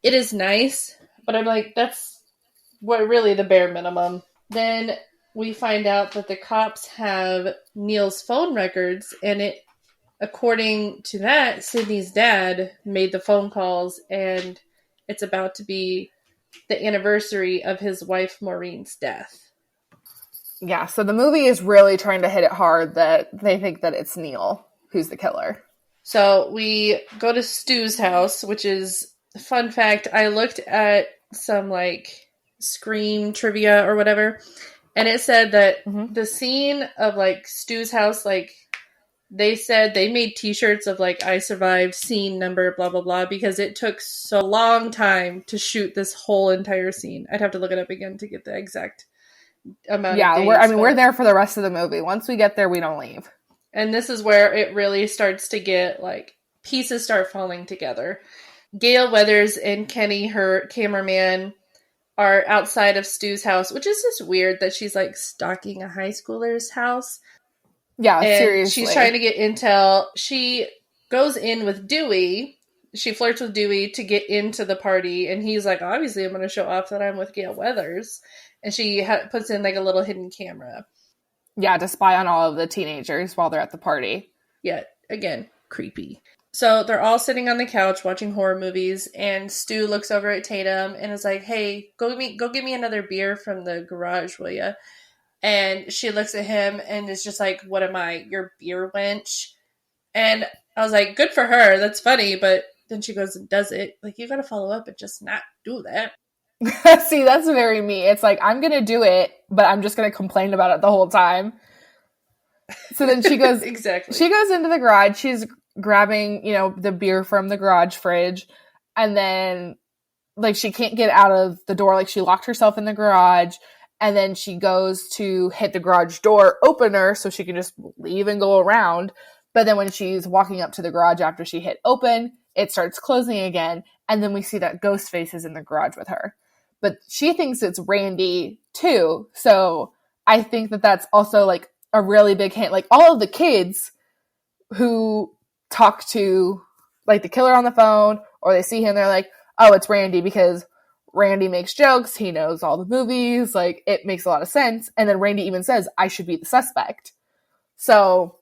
it is nice, but I'm like, that's what really the bare minimum. Then we find out that the cops have Neil's phone records, and according to that, Sydney's dad made the phone calls, and it's about to be the anniversary of his wife Maureen's death. Yeah, so the movie is really trying to hit it hard that they think that it's Neil who's the killer. So we go to Stu's house, which is, fun fact, I looked at some like Scream trivia or whatever, and it said that the scene of like Stu's house, like they said they made t-shirts of like I survived scene number blah blah blah because it took so long time to shoot this whole entire scene. I'd have to look it up again to get the exact amount of days. We're there for the rest of the movie. Once we get there, we don't leave. And this is where it really starts to get like pieces start falling together. Gail Weathers and Kenny, her cameraman, are outside of Stu's house, which is just weird that she's like stalking a high schooler's house. Yeah, and seriously. She's trying to get intel. She goes in with Dewey. She flirts with Dewey to get into the party, and he's like, obviously I'm going to show off that I'm with Gail Weathers. And she puts in like a little hidden camera. Yeah, to spy on all of the teenagers while they're at the party. Yeah, again, creepy. So they're all sitting on the couch watching horror movies, and Stu looks over at Tatum and is like, hey, go get me another beer from the garage, will ya? And she looks at him and is just like, what am I, your beer wench? And I was like, good for her. That's funny. But then she goes and does it. Like, you got to follow up and just not do that. See, that's very me. It's like, I'm going to do it, but I'm just going to complain about it the whole time. So then she goes, exactly. She goes into the garage. She's grabbing, the beer from the garage fridge. And then, like, she can't get out of the door. Like, she locked herself in the garage. And then she goes to hit the garage door opener so she can just leave and go around. But then when she's walking up to the garage after she hit open, it starts closing again. And then we see that Ghostface is in the garage with her. But she thinks it's Randy too. So I think that that's also like a really big hint. Like, all of the kids who talk to like the killer on the phone, or they see him, they're like, oh, it's Randy, because Randy makes jokes. He knows all the movies. Like, it makes a lot of sense. And then Randy even says, I should be the suspect. So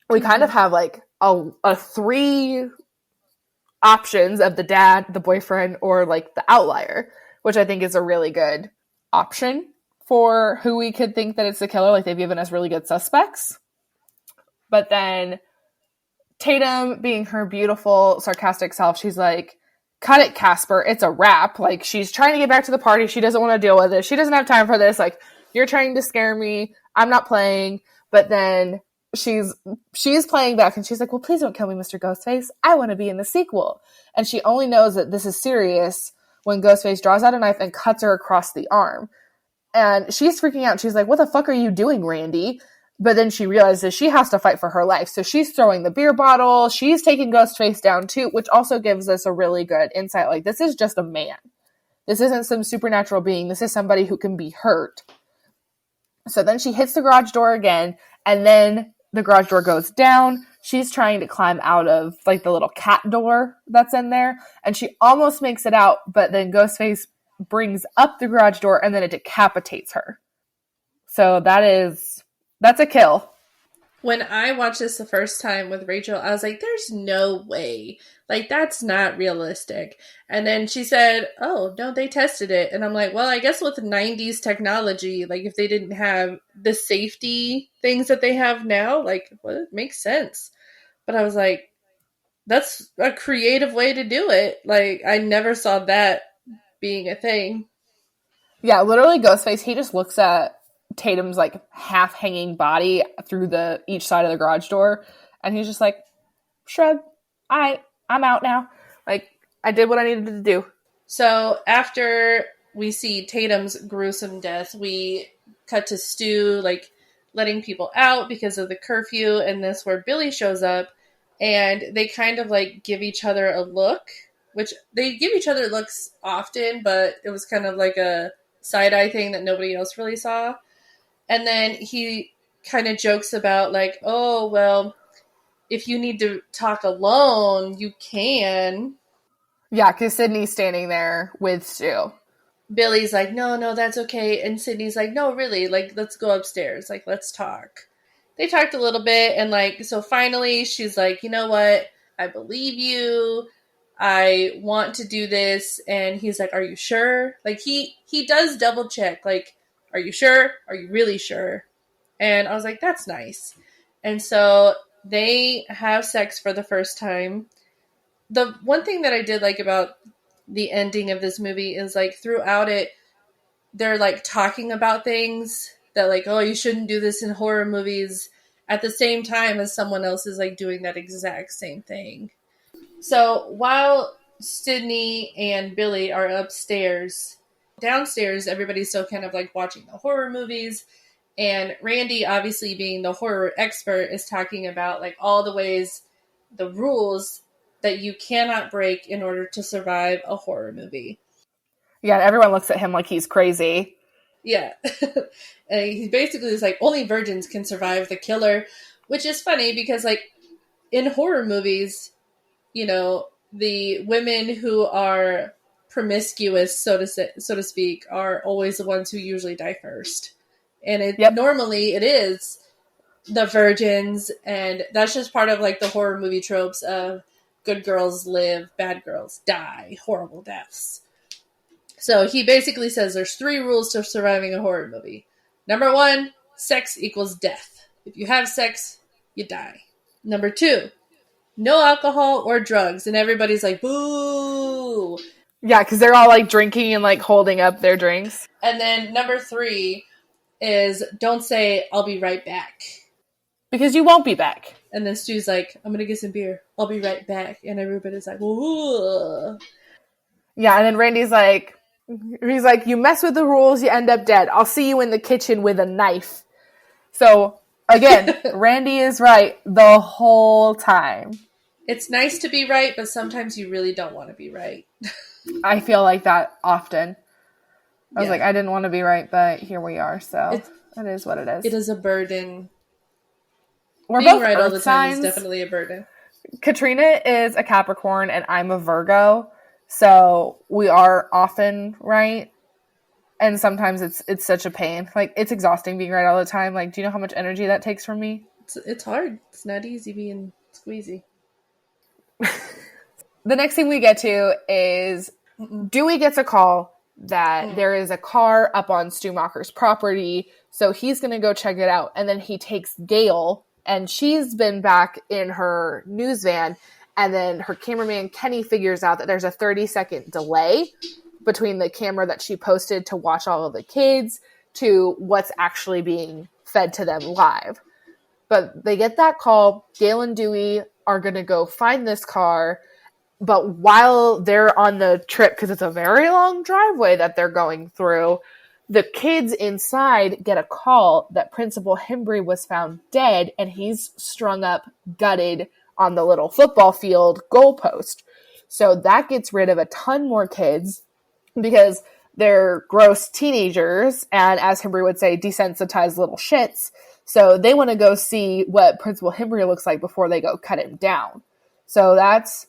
we kind of have like a 3 options of the dad, the boyfriend, or like the outlier, which I think is a really good option for who we could think that it's the killer. Like, they've given us really good suspects. But then Tatum, being her beautiful, sarcastic self, she's like, cut it, Casper. It's a wrap. Like, she's trying to get back to the party. She doesn't want to deal with it. She doesn't have time for this. Like, you're trying to scare me. I'm not playing. But then she's playing back, and she's like, well, please don't kill me, Mr. Ghostface. I want to be in the sequel. And she only knows that this is serious when Ghostface draws out a knife and cuts her across the arm. And she's freaking out. She's like, what the fuck are you doing, Randy? But then she realizes she has to fight for her life. So she's throwing the beer bottle. She's taking Ghostface down too, which also gives us a really good insight. Like, this is just a man. This isn't some supernatural being. This is somebody who can be hurt. So then she hits the garage door again, and then the garage door goes down. She's trying to climb out of like the little cat door that's in there, and she almost makes it out, but then Ghostface brings up the garage door and then it decapitates her. So that's a kill. When I watched this the first time with Rachel, I was like, there's no way. Like, that's not realistic. And then she said, oh, no, they tested it. And I'm like, well, I guess with 90s technology, like, if they didn't have the safety things that they have now, like, well, it makes sense. But I was like, that's a creative way to do it. Like, I never saw that being a thing. Yeah, literally Ghostface, he just looks at Tatum's like half hanging body through each side of the garage door, and he's just like, shrug, I'm out now. Like, I did what I needed to do. So after we see Tatum's gruesome death, we cut to Stu like letting people out because of the curfew, and this where Billy shows up, and they kind of like give each other a look, which they give each other looks often, but it was kind of like a side-eye thing that nobody else really saw. And then he kind of jokes about like, oh, well, if you need to talk alone, you can. Yeah, because Sydney's standing there with Stu. Billy's like, no, that's okay. And Sydney's like, no, really, like, let's go upstairs. Like, let's talk. They talked a little bit, and like, so finally she's like, you know what? I believe you. I want to do this. And he's like, are you sure? Like, he does double check. Like, are you sure? Are you really sure? And I was like, that's nice. And so they have sex for the first time. The one thing that I did like about the ending of this movie is like throughout it, they're like talking about things that like, oh, you shouldn't do this in horror movies at the same time as someone else is like doing that exact same thing. So while Sydney and Billy are upstairs, downstairs, everybody's still kind of like watching the horror movies. And Randy, obviously being the horror expert, is talking about like all the ways, the rules that you cannot break in order to survive a horror movie. Yeah, and everyone looks at him like he's crazy. Yeah. And he basically is like, only virgins can survive the killer, which is funny because like in horror movies, you know, the women who are promiscuous, so to speak, are always the ones who usually die first. And normally it is the virgins, and that's just part of like the horror movie tropes of good girls live, bad girls die, horrible deaths. So he basically says there's 3 rules to surviving a horror movie. Number 1, sex equals death. If you have sex, you die. Number 2, no alcohol or drugs. And everybody's like, boo. Yeah, because they're all like drinking and like holding up their drinks. And then number 3 is don't say, I'll be right back. Because you won't be back. And then Stu's like, I'm going to get some beer. I'll be right back. And everybody's like, ooh. Yeah, and then Randy's like, he's like, you mess with the rules, you end up dead. I'll see you in the kitchen with a knife. So, again, Randy is right the whole time. It's nice to be right, but sometimes you really don't want to be right. I feel like that often. I was like, I didn't want to be right, but here we are. So, it is what it is. It is a burden. We're Being both right all the time signs. is definitely a burden. Katrina is a Capricorn and I'm a Virgo. So we are often right. And sometimes it's such a pain. Like, it's exhausting being right all the time. Like, do you know how much energy that takes from me? It's hard. It's not easy being squeezy. The next thing we get to is Dewey gets a call that there is a car up on Stu Macher's property. So he's going to go check it out. And then he takes Gail, and she's been back in her news van. And then her cameraman, Kenny, figures out that there's a 30-second delay between the camera that she posted to watch all of the kids to what's actually being fed to them live. But they get that call. Gail and Dewey are going to go find this car. But while they're on the trip, because it's a very long driveway that they're going through, the kids inside get a call that Principal Hembry was found dead, and he's strung up, gutted on the little football field goalpost. So that gets rid of a ton more kids because they're gross teenagers and, as Hembry would say, desensitized little shits. So they want to go see what Principal Hembry looks like before they go cut him down. So that's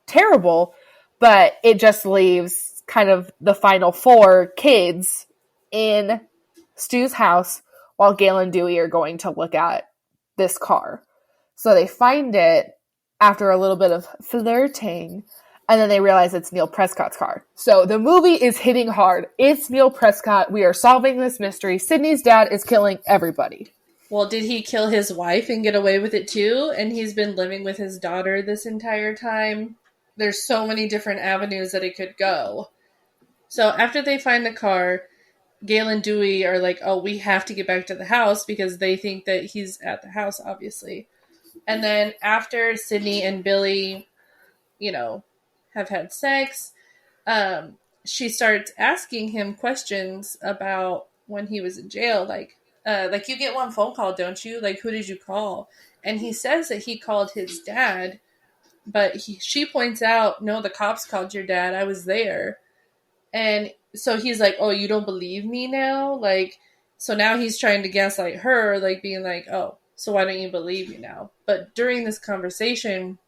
terrible, but it just leaves kind of the final 4 kids in Stu's house while Gail and Dewey are going to look at this car. So they find it after a little bit of flirting, and then they realize it's Neil Prescott's car. So the movie is hitting hard. It's Neil Prescott. We are solving this mystery. Sydney's dad is killing everybody. Well, did he kill his wife and get away with it too? And he's been living with his daughter this entire time? There's so many different avenues that it could go. So after they find the car, Gail and Dewey are like, oh, we have to get back to the house because they think that he's at the house, obviously. And then after Sydney and Billy, have had sex, she starts asking him questions about when he was in jail. Like you get one phone call, don't you? Like, who did you call? And he says that he called his dad. But she points out, no, the cops called your dad. I was there. And so he's like, oh, you don't believe me now? Like, so now he's trying to gaslight her, like being like, oh, so why don't you believe me now? But during this conversation,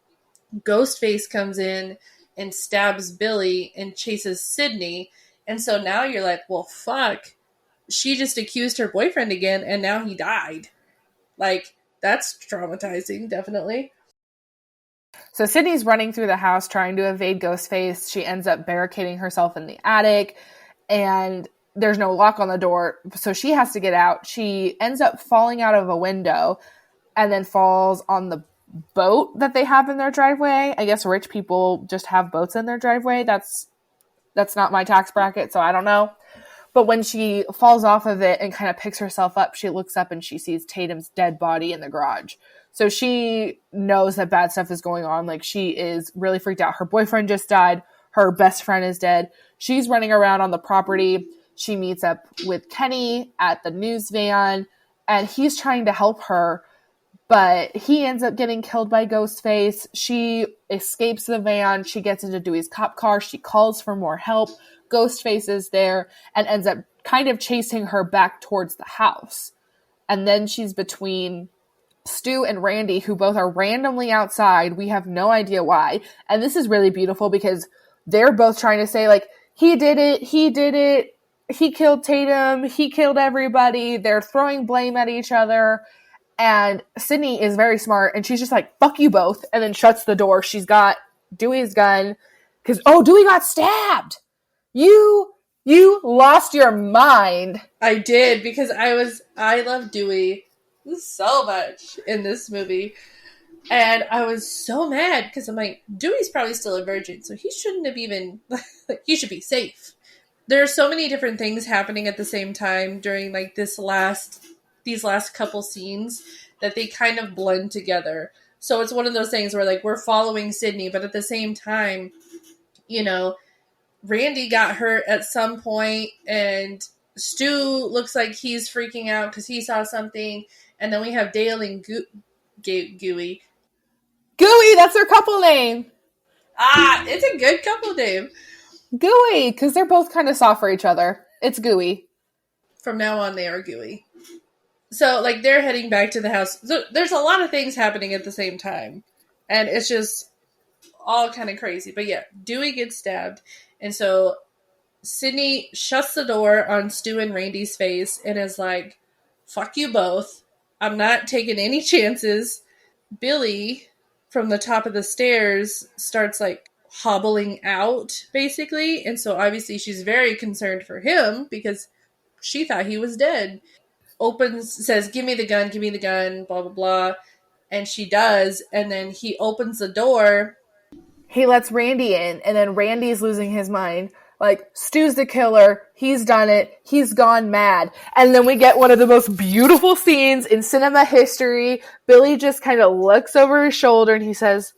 Ghostface comes in and stabs Billy and chases Sydney. And so now you're like, well, fuck. She just accused her boyfriend again, and now he died. Like, that's traumatizing, definitely. So Sydney's running through the house trying to evade Ghostface. She ends up barricading herself in the attic, and there's no lock on the door, so she has to get out. She ends up falling out of a window and then falls on the boat that they have in their driveway. I guess rich people just have boats in their driveway. That's not my tax bracket, so I don't know. But when she falls off of it and kind of picks herself up, she looks up and she sees Tatum's dead body in the garage. So she knows that bad stuff is going on. Like, she is really freaked out. Her boyfriend just died. Her best friend is dead. She's running around on the property. She meets up with Kenny at the news van, and he's trying to help her, but he ends up getting killed by Ghostface. She escapes the van. She gets into Dewey's cop car. She calls for more help. Ghostface is there and ends up kind of chasing her back towards the house. And then she's between Stu and Randy, who both are randomly outside. We have no idea why. And this is really beautiful because they're both trying to say, like, he did it, he killed Tatum, he killed everybody. They're throwing blame at each other. And Sydney is very smart, and she's just like, fuck you both, and then shuts the door. She's got Dewey's gun because, oh, Dewey got stabbed. You You lost your mind. I did, because I love Dewey so much in this movie. And I was so mad because I'm like, Dewey's probably still a virgin, so he shouldn't have even, he should be safe. There are so many different things happening at the same time during like these last couple scenes that they kind of blend together. So it's one of those things where like we're following Sydney, but at the same time, you know, Randy got hurt at some point, and Stu looks like he's freaking out because he saw something, and then we have Dale and Gooey. Gooey, that's their couple name. It's a good couple name. Gooey, because they're both kind of soft for each other. It's Gooey. From now on, they are Gooey. So, like, they're heading back to the house. So, there's a lot of things happening at the same time. And it's just all kind of crazy. But yeah, Dewey gets stabbed. And so Sydney shuts the door on Stu and Randy's face and is like, fuck you both. I'm not taking any chances. Billy, from the top of the stairs, starts like hobbling out, basically. And so obviously she's very concerned for him because she thought he was dead. Says, give me the gun, blah, blah, blah. And she does. And then he opens the door. He lets Randy in, and then Randy's losing his mind. Like, Stu's the killer. He's done it. He's gone mad. And then we get one of the most beautiful scenes in cinema history. Billy just kind of looks over his shoulder and he says,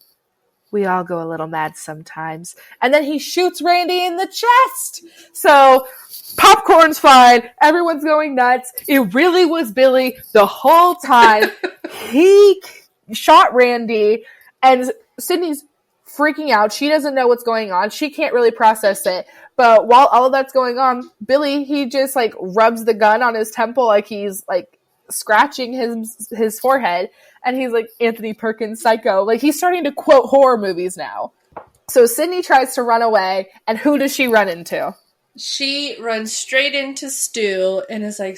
we all go a little mad sometimes. And then he shoots Randy in the chest. So, popcorn's fine. Everyone's going nuts. It really was Billy the whole time. He shot Randy, and Sydney's freaking out. She doesn't know what's going on. She can't really process it. But while all of that's going on, Billy, he just like rubs the gun on his temple like he's like scratching his forehead. And he's like, Anthony Perkins, Psycho. Like, he's starting to quote horror movies now. So Sydney tries to run away, and who does she run into? She runs straight into Stu and is like,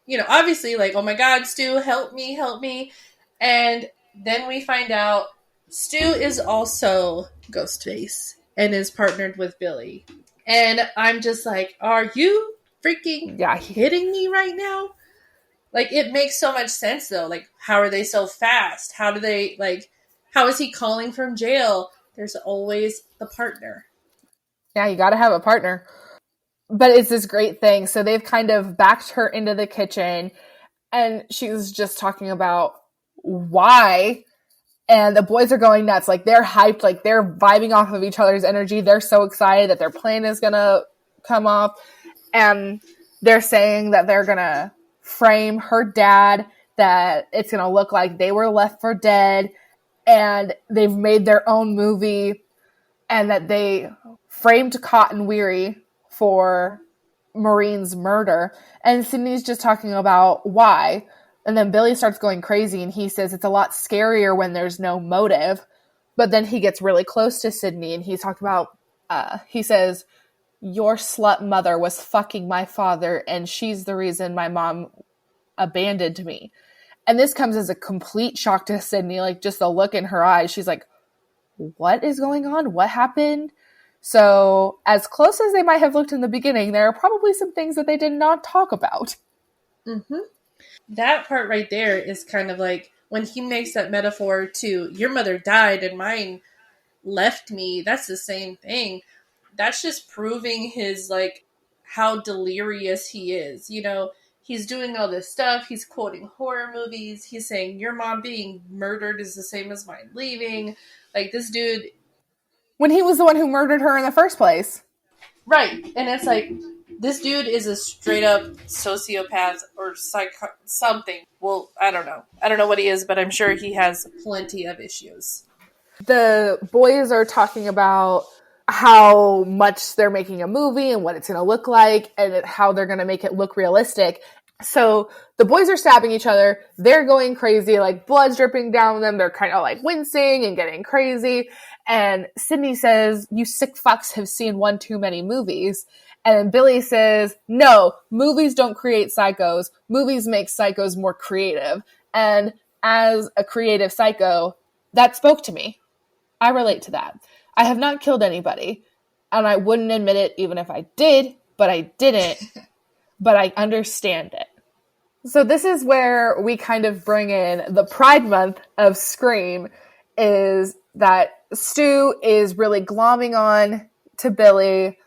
you know, obviously like, oh my God, Stu, help me. And then we find out Stu is also Ghostface and is partnered with Billy. And I'm just like, are you freaking kidding me right now? Like, it makes so much sense, though. Like, how are they so fast? How is he calling from jail? There's always the partner. Yeah, you gotta have a partner. But it's this great thing. So they've kind of backed her into the kitchen, and she's just talking about why. And the boys are going nuts. Like, they're hyped. Like, they're vibing off of each other's energy. They're so excited that their plan is gonna come off. And they're saying that they're gonna frame her dad, that it's gonna look like they were left for dead, and they've made their own movie, and that they framed Cotton Weary for Maureen's murder. And Sydney's just talking about why. And then Billy starts going crazy, and he says it's a lot scarier when there's no motive. But then he gets really close to Sydney, and he's talking about, he says, your slut mother was fucking my father, and she's the reason my mom abandoned me. And this comes as a complete shock to Sydney, like just the look in her eyes. She's like, what is going on? What happened? So as close as they might have looked in the beginning, there are probably some things that they did not talk about. Mm-hmm. That part right there is kind of like when he makes that metaphor to your mother died and mine left me. That's the same thing. That's just proving his like how delirious he is. You know, he's doing all this stuff. He's quoting horror movies. He's saying your mom being murdered is the same as mine leaving. Like, this dude, when he was the one who murdered her in the first place. Right. And it's like, this dude is a straight up sociopath or something. Well, I don't know. I don't know what he is, but I'm sure he has plenty of issues. The boys are talking about how much they're making a movie and what it's going to look like and how they're going to make it look realistic. So the boys are stabbing each other. They're going crazy, like blood's dripping down them. They're kind of like wincing and getting crazy. And Sydney says, you sick fucks have seen one too many movies. And then Billy says, no, movies don't create psychos. Movies make psychos more creative. And as a creative psycho, that spoke to me. I relate to that. I have not killed anybody, and I wouldn't admit it even if I did, but I didn't, but I understand it. So this is where we kind of bring in the Pride Month of Scream, is that Stu is really glomming on to Billy.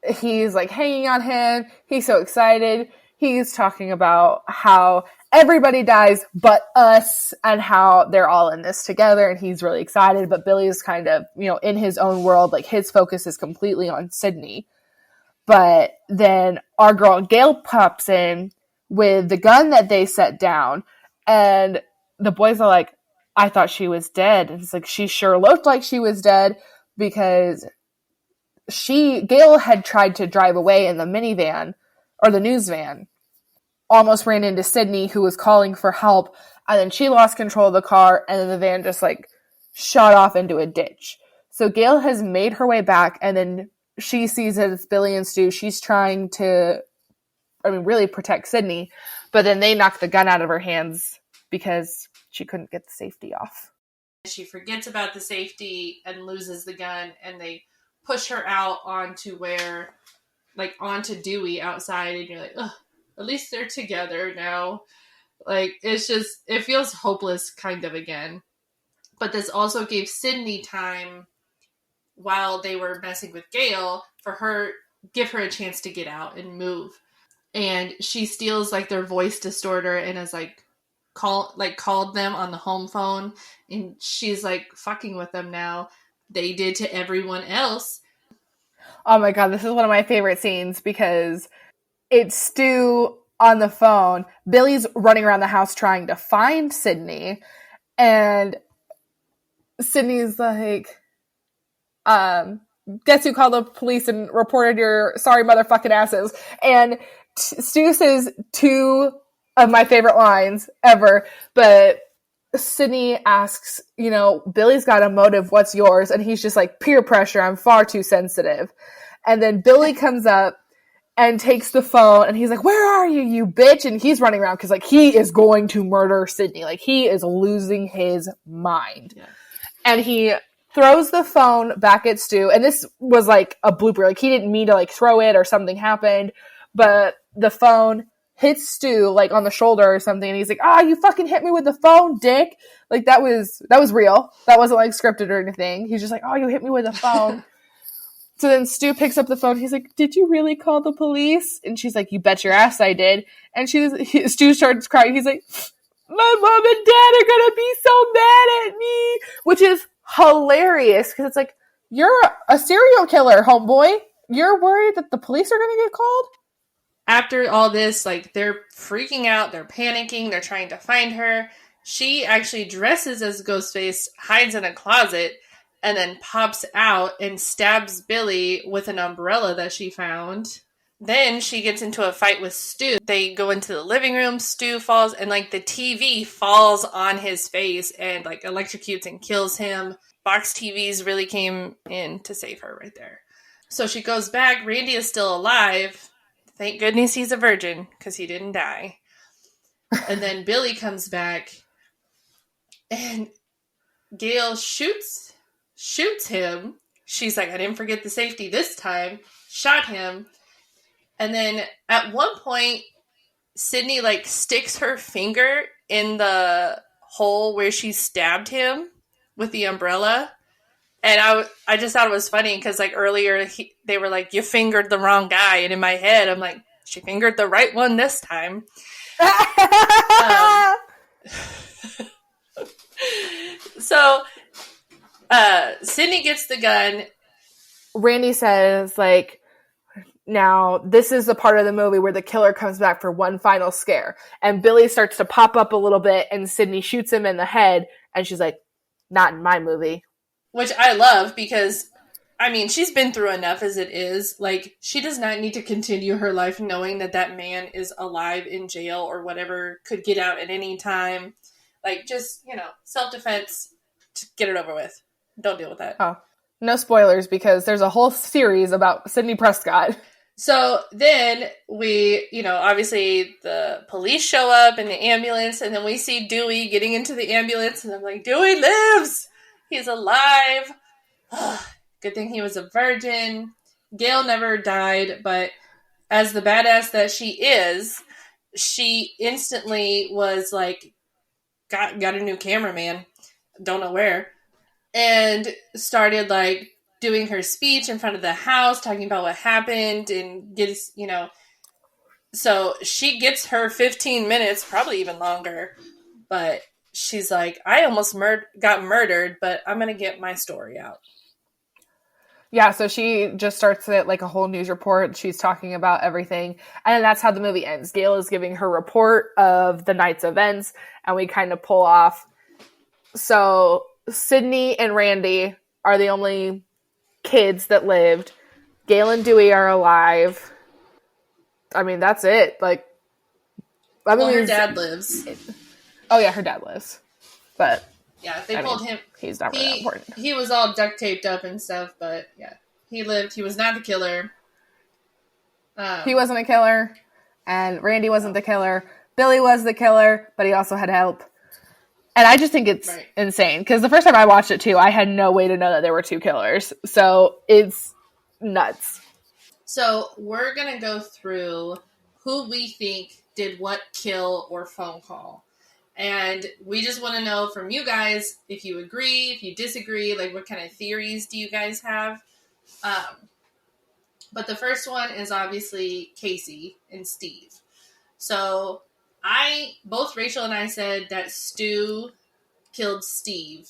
He's like hanging on him. He's so excited. He's talking about how everybody dies but us and how they're all in this together, and he's really excited. But Billy's kind of, in his own world, like his focus is completely on Sydney. But then our girl Gail pops in with the gun that they set down, and the boys are like, I thought she was dead. And it's like, she sure looked like she was dead, because Gail had tried to drive away in the minivan, or the news van, almost ran into Sydney, who was calling for help, and then she lost control of the car, and then the van just like shot off into a ditch. So Gail has made her way back, and then she sees that it's Billy and Stu. She's trying to, really protect Sydney, but then they knock the gun out of her hands because she couldn't get the safety off. She forgets about the safety and loses the gun, and they push her out onto Dewey outside, and you're like, ugh, at least they're together now. Like, it feels hopeless kind of again. But this also gave Sydney time, while they were messing with Gail, give her a chance to get out and move. And she steals like their voice distorter and is called them on the home phone, and she's like fucking with them now. They did to everyone else. Oh my god, this is one of my favorite scenes, because it's Stu on the phone. Billy's running around the house trying to find Sydney, and Sydney's like, guess who called the police and reported your sorry motherfucking asses? And Stu says two of my favorite lines ever, but Sydney asks, Billy's got a motive, what's yours? And he's just like, peer pressure, I'm far too sensitive. And then Billy comes up and takes the phone, and he's like, where are you, you bitch? And he's running around because like he is going to murder Sydney. Like, he is losing his mind. Yeah. And he throws the phone back at Stu, and this was like a blooper. Like, he didn't mean to like throw it, or something happened, but the phone hits Stu like on the shoulder or something, and he's like, you fucking hit me with the phone, dick. Like, that was real. That wasn't like scripted or anything. He's just like, you hit me with the phone. So then Stu picks up the phone. He's like, did you really call the police? And she's like, you bet your ass I did. And Stu starts crying. He's like, my mom and dad are gonna be so mad at me, which is hilarious, because it's like, you're a serial killer, homeboy. You're worried that the police are gonna get called? After all this, like, they're freaking out, they're panicking, they're trying to find her. She actually dresses as Ghostface, hides in a closet, and then pops out and stabs Billy with an umbrella that she found. Then she gets into a fight with Stu. They go into the living room, Stu falls, and like the TV falls on his face and like electrocutes and kills him. Box TVs really came in to save her right there. So she goes back. Randy is still alive. Thank goodness he's a virgin, because he didn't die. And then Billy comes back, and Gail shoots him. She's like, I didn't forget the safety this time. Shot him. And then at one point, Sydney like sticks her finger in the hole where she stabbed him with the umbrella. And I just thought it was funny, because like earlier they were like, you fingered the wrong guy. And in my head, I'm like, she fingered the right one this time. So Sydney gets the gun. Randy says, like, now this is the part of the movie where the killer comes back for one final scare. And Billy starts to pop up a little bit, and Sydney shoots him in the head. And she's like, not in my movie. Which I love, because, I mean, she's been through enough as it is. Like, she does not need to continue her life knowing that that man is alive in jail or whatever, could get out at any time. Like, just, self-defense, just get it over with. Don't deal with that. Oh, no spoilers, because there's a whole series about Sidney Prescott. So then we, obviously the police show up in the ambulance, and then we see Dewey getting into the ambulance, and I'm like, Dewey lives! He's alive! Good thing he was a virgin. Gail never died, but as the badass that she is, she instantly was like, got a new cameraman, don't know where, and started like doing her speech in front of the house, talking about what happened, and gets, so she gets her 15 minutes, probably even longer, but she's like, I almost got murdered, but I'm going to get my story out. Yeah, so she just starts it like a whole news report. She's talking about everything. And that's how the movie ends. Gail is giving her report of the night's events, and we kind of pull off. So Sydney and Randy are the only kids that lived. Gail and Dewey are alive. I mean, that's it. Like, her dad lives. Oh, yeah, her dad lives. But yeah, they pulled him. He's not really that important. He was all duct taped up and stuff, but yeah, he lived. He was not the killer. He wasn't a killer, and Randy wasn't the killer. Billy was the killer, but he also had help. And I just think it's insane, because the first time I watched it, too, I had no way to know that there were two killers. So it's nuts. So we're going to go through who we think did what kill or phone call. And we just want to know from you guys if you agree, if you disagree, like what kind of theories do you guys have? But the first one is obviously Casey and Steve. So both Rachel and I said that Stu killed Steve.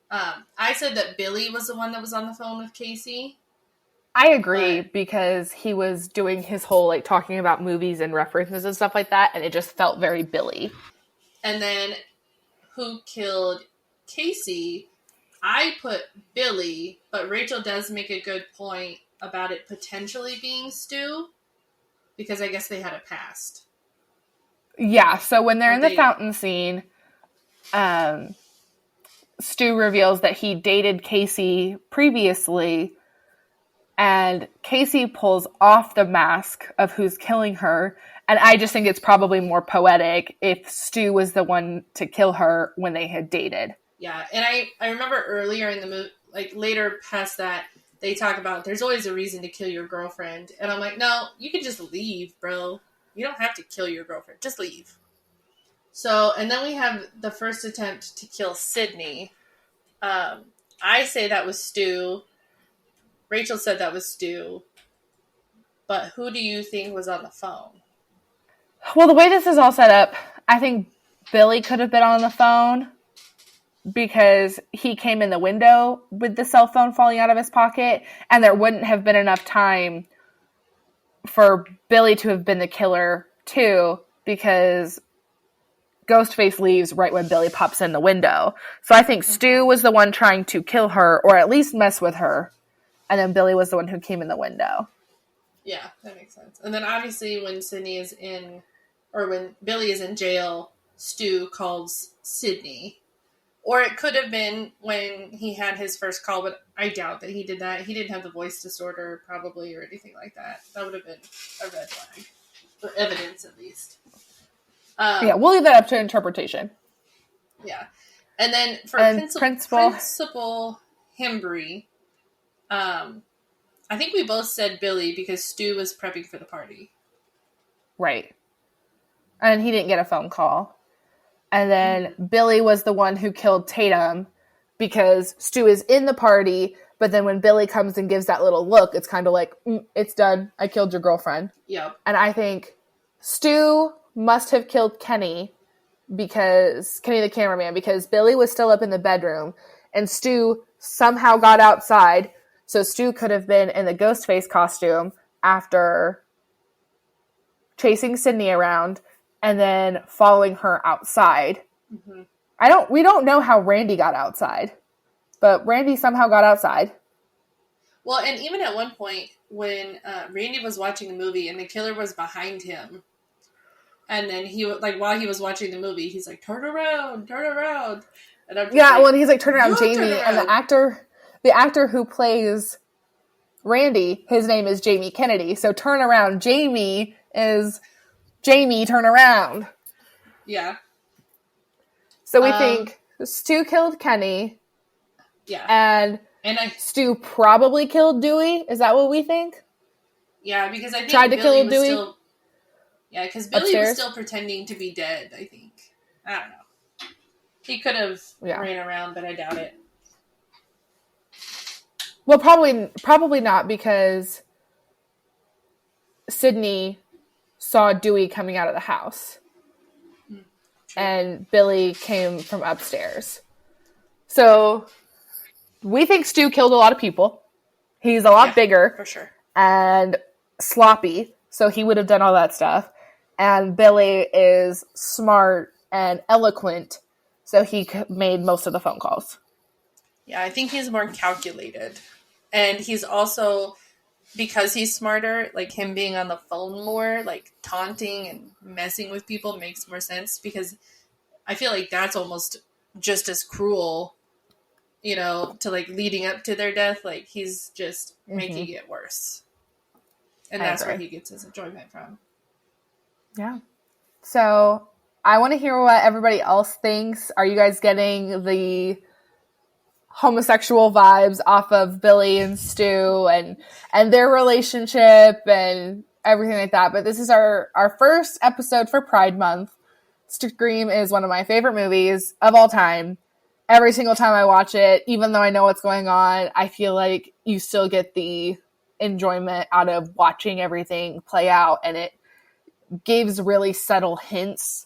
I said that Billy was the one that was on the phone with Casey. I agree, because he was doing his whole, like, talking about movies and references and stuff like that, and it just felt very Billy. And then who killed Casey? I put Billy, but Rachel does make a good point about it potentially being Stu, because I guess they had a past. Yeah, so when they're in the fountain scene, Stu reveals that he dated Casey previously, and Casey pulls off the mask of who's killing her, and I just think it's probably more poetic if Stu was the one to kill her when they had dated. Yeah, and I remember earlier in the movie, like later past that, they talk about there's always a reason to kill your girlfriend, and I'm like, no, you can just leave, bro. You don't have to kill your girlfriend. Just leave. So, and then we have the first attempt to kill Sydney. I say that was Stu. Rachel said that was Stu. But who do you think was on the phone? Well, the way this is all set up, I think Billy could have been on the phone, because he came in the window with the cell phone falling out of his pocket, and there wouldn't have been enough time for Billy to have been the killer too, because Ghostface leaves right when Billy pops in the window. So I think Stu was the one trying to kill her, or at least mess with her, and then Billy was the one who came in the window. Yeah, that makes sense. And then obviously when when Billy is in jail, Stu calls Sydney. Or it could have been when he had his first call, but I doubt that he did that. He didn't have the voice disorder, probably, or anything like that. That would have been a red flag. For evidence, at least. Yeah, we'll leave that up to interpretation. Yeah. And then for Principal Hembry, I think we both said Billy because Stu was prepping for the party. Right. And he didn't get a phone call. And then Billy was the one who killed Tatum because Stu is in the party, but then when Billy comes and gives that little look, it's kind of like, it's done. I killed your girlfriend. Yep. And I think Stu must have killed Kenny the cameraman, because Billy was still up in the bedroom and Stu somehow got outside. So Stu could have been in the Ghostface costume after chasing Sydney around and then following her outside. Mm-hmm. We don't know how Randy got outside, but Randy somehow got outside. Well, and even at one point when Randy was watching the movie and the killer was behind him, and then while he was watching the movie, he's like, turn around. And I'm and he's like, turn around, Jamie. And the actor who plays Randy, his name is Jamie Kennedy. So turn around, Jamie is Jamie, turn around. Yeah. So we think Stu killed Kenny. Yeah. And Stu probably killed Dewey. Is that what we think? Yeah, because I think tried to Billy kill was Dewey still... Yeah, because Billy upstairs. was still pretending to be dead, I think. I don't know. He could have ran around, but I doubt it. Well, probably not, because Sydney saw Dewey coming out of the house. And Billy came from upstairs. So we think Stu killed a lot of people. He's a lot bigger. For sure. And sloppy. So he would have done all that stuff. And Billy is smart and eloquent. So he made most of the phone calls. Yeah, I think he's more calculated. And he's also, because he's smarter, like him being on the phone more, like taunting and messing with people makes more sense, because I feel like that's almost just as cruel, you know, to like leading up to their death. Like he's just making it worse. And that's where he gets his enjoyment from. Yeah. So I want to hear what everybody else thinks. Are you guys getting the homosexual vibes off of Billy and Stu and their relationship and everything like that? But this is our first episode for Pride Month. Scream is one of my favorite movies of all time. Every single time I watch it, even though I know what's going on, I feel like you still get the enjoyment out of watching everything play out, and it gives really subtle hints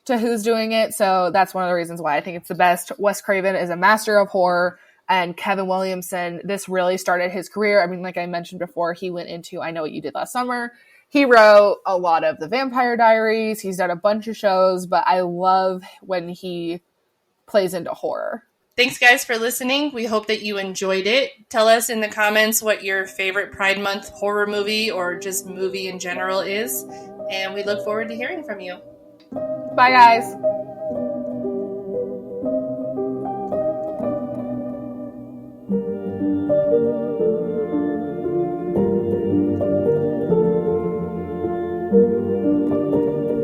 to who's doing it. So that's one of the reasons why I think it's the best. Wes Craven is a master of horror, and Kevin Williamson, this really started his career. I mean, like I mentioned before, he went into I Know What You Did Last Summer. He wrote a lot of the Vampire Diaries. He's done a bunch of shows, but I love when he plays into horror. Thanks, guys, for listening. We hope that you enjoyed it. Tell us in the comments what your favorite Pride Month horror movie or just movie in general is. And we look forward to hearing from you. Bye, guys.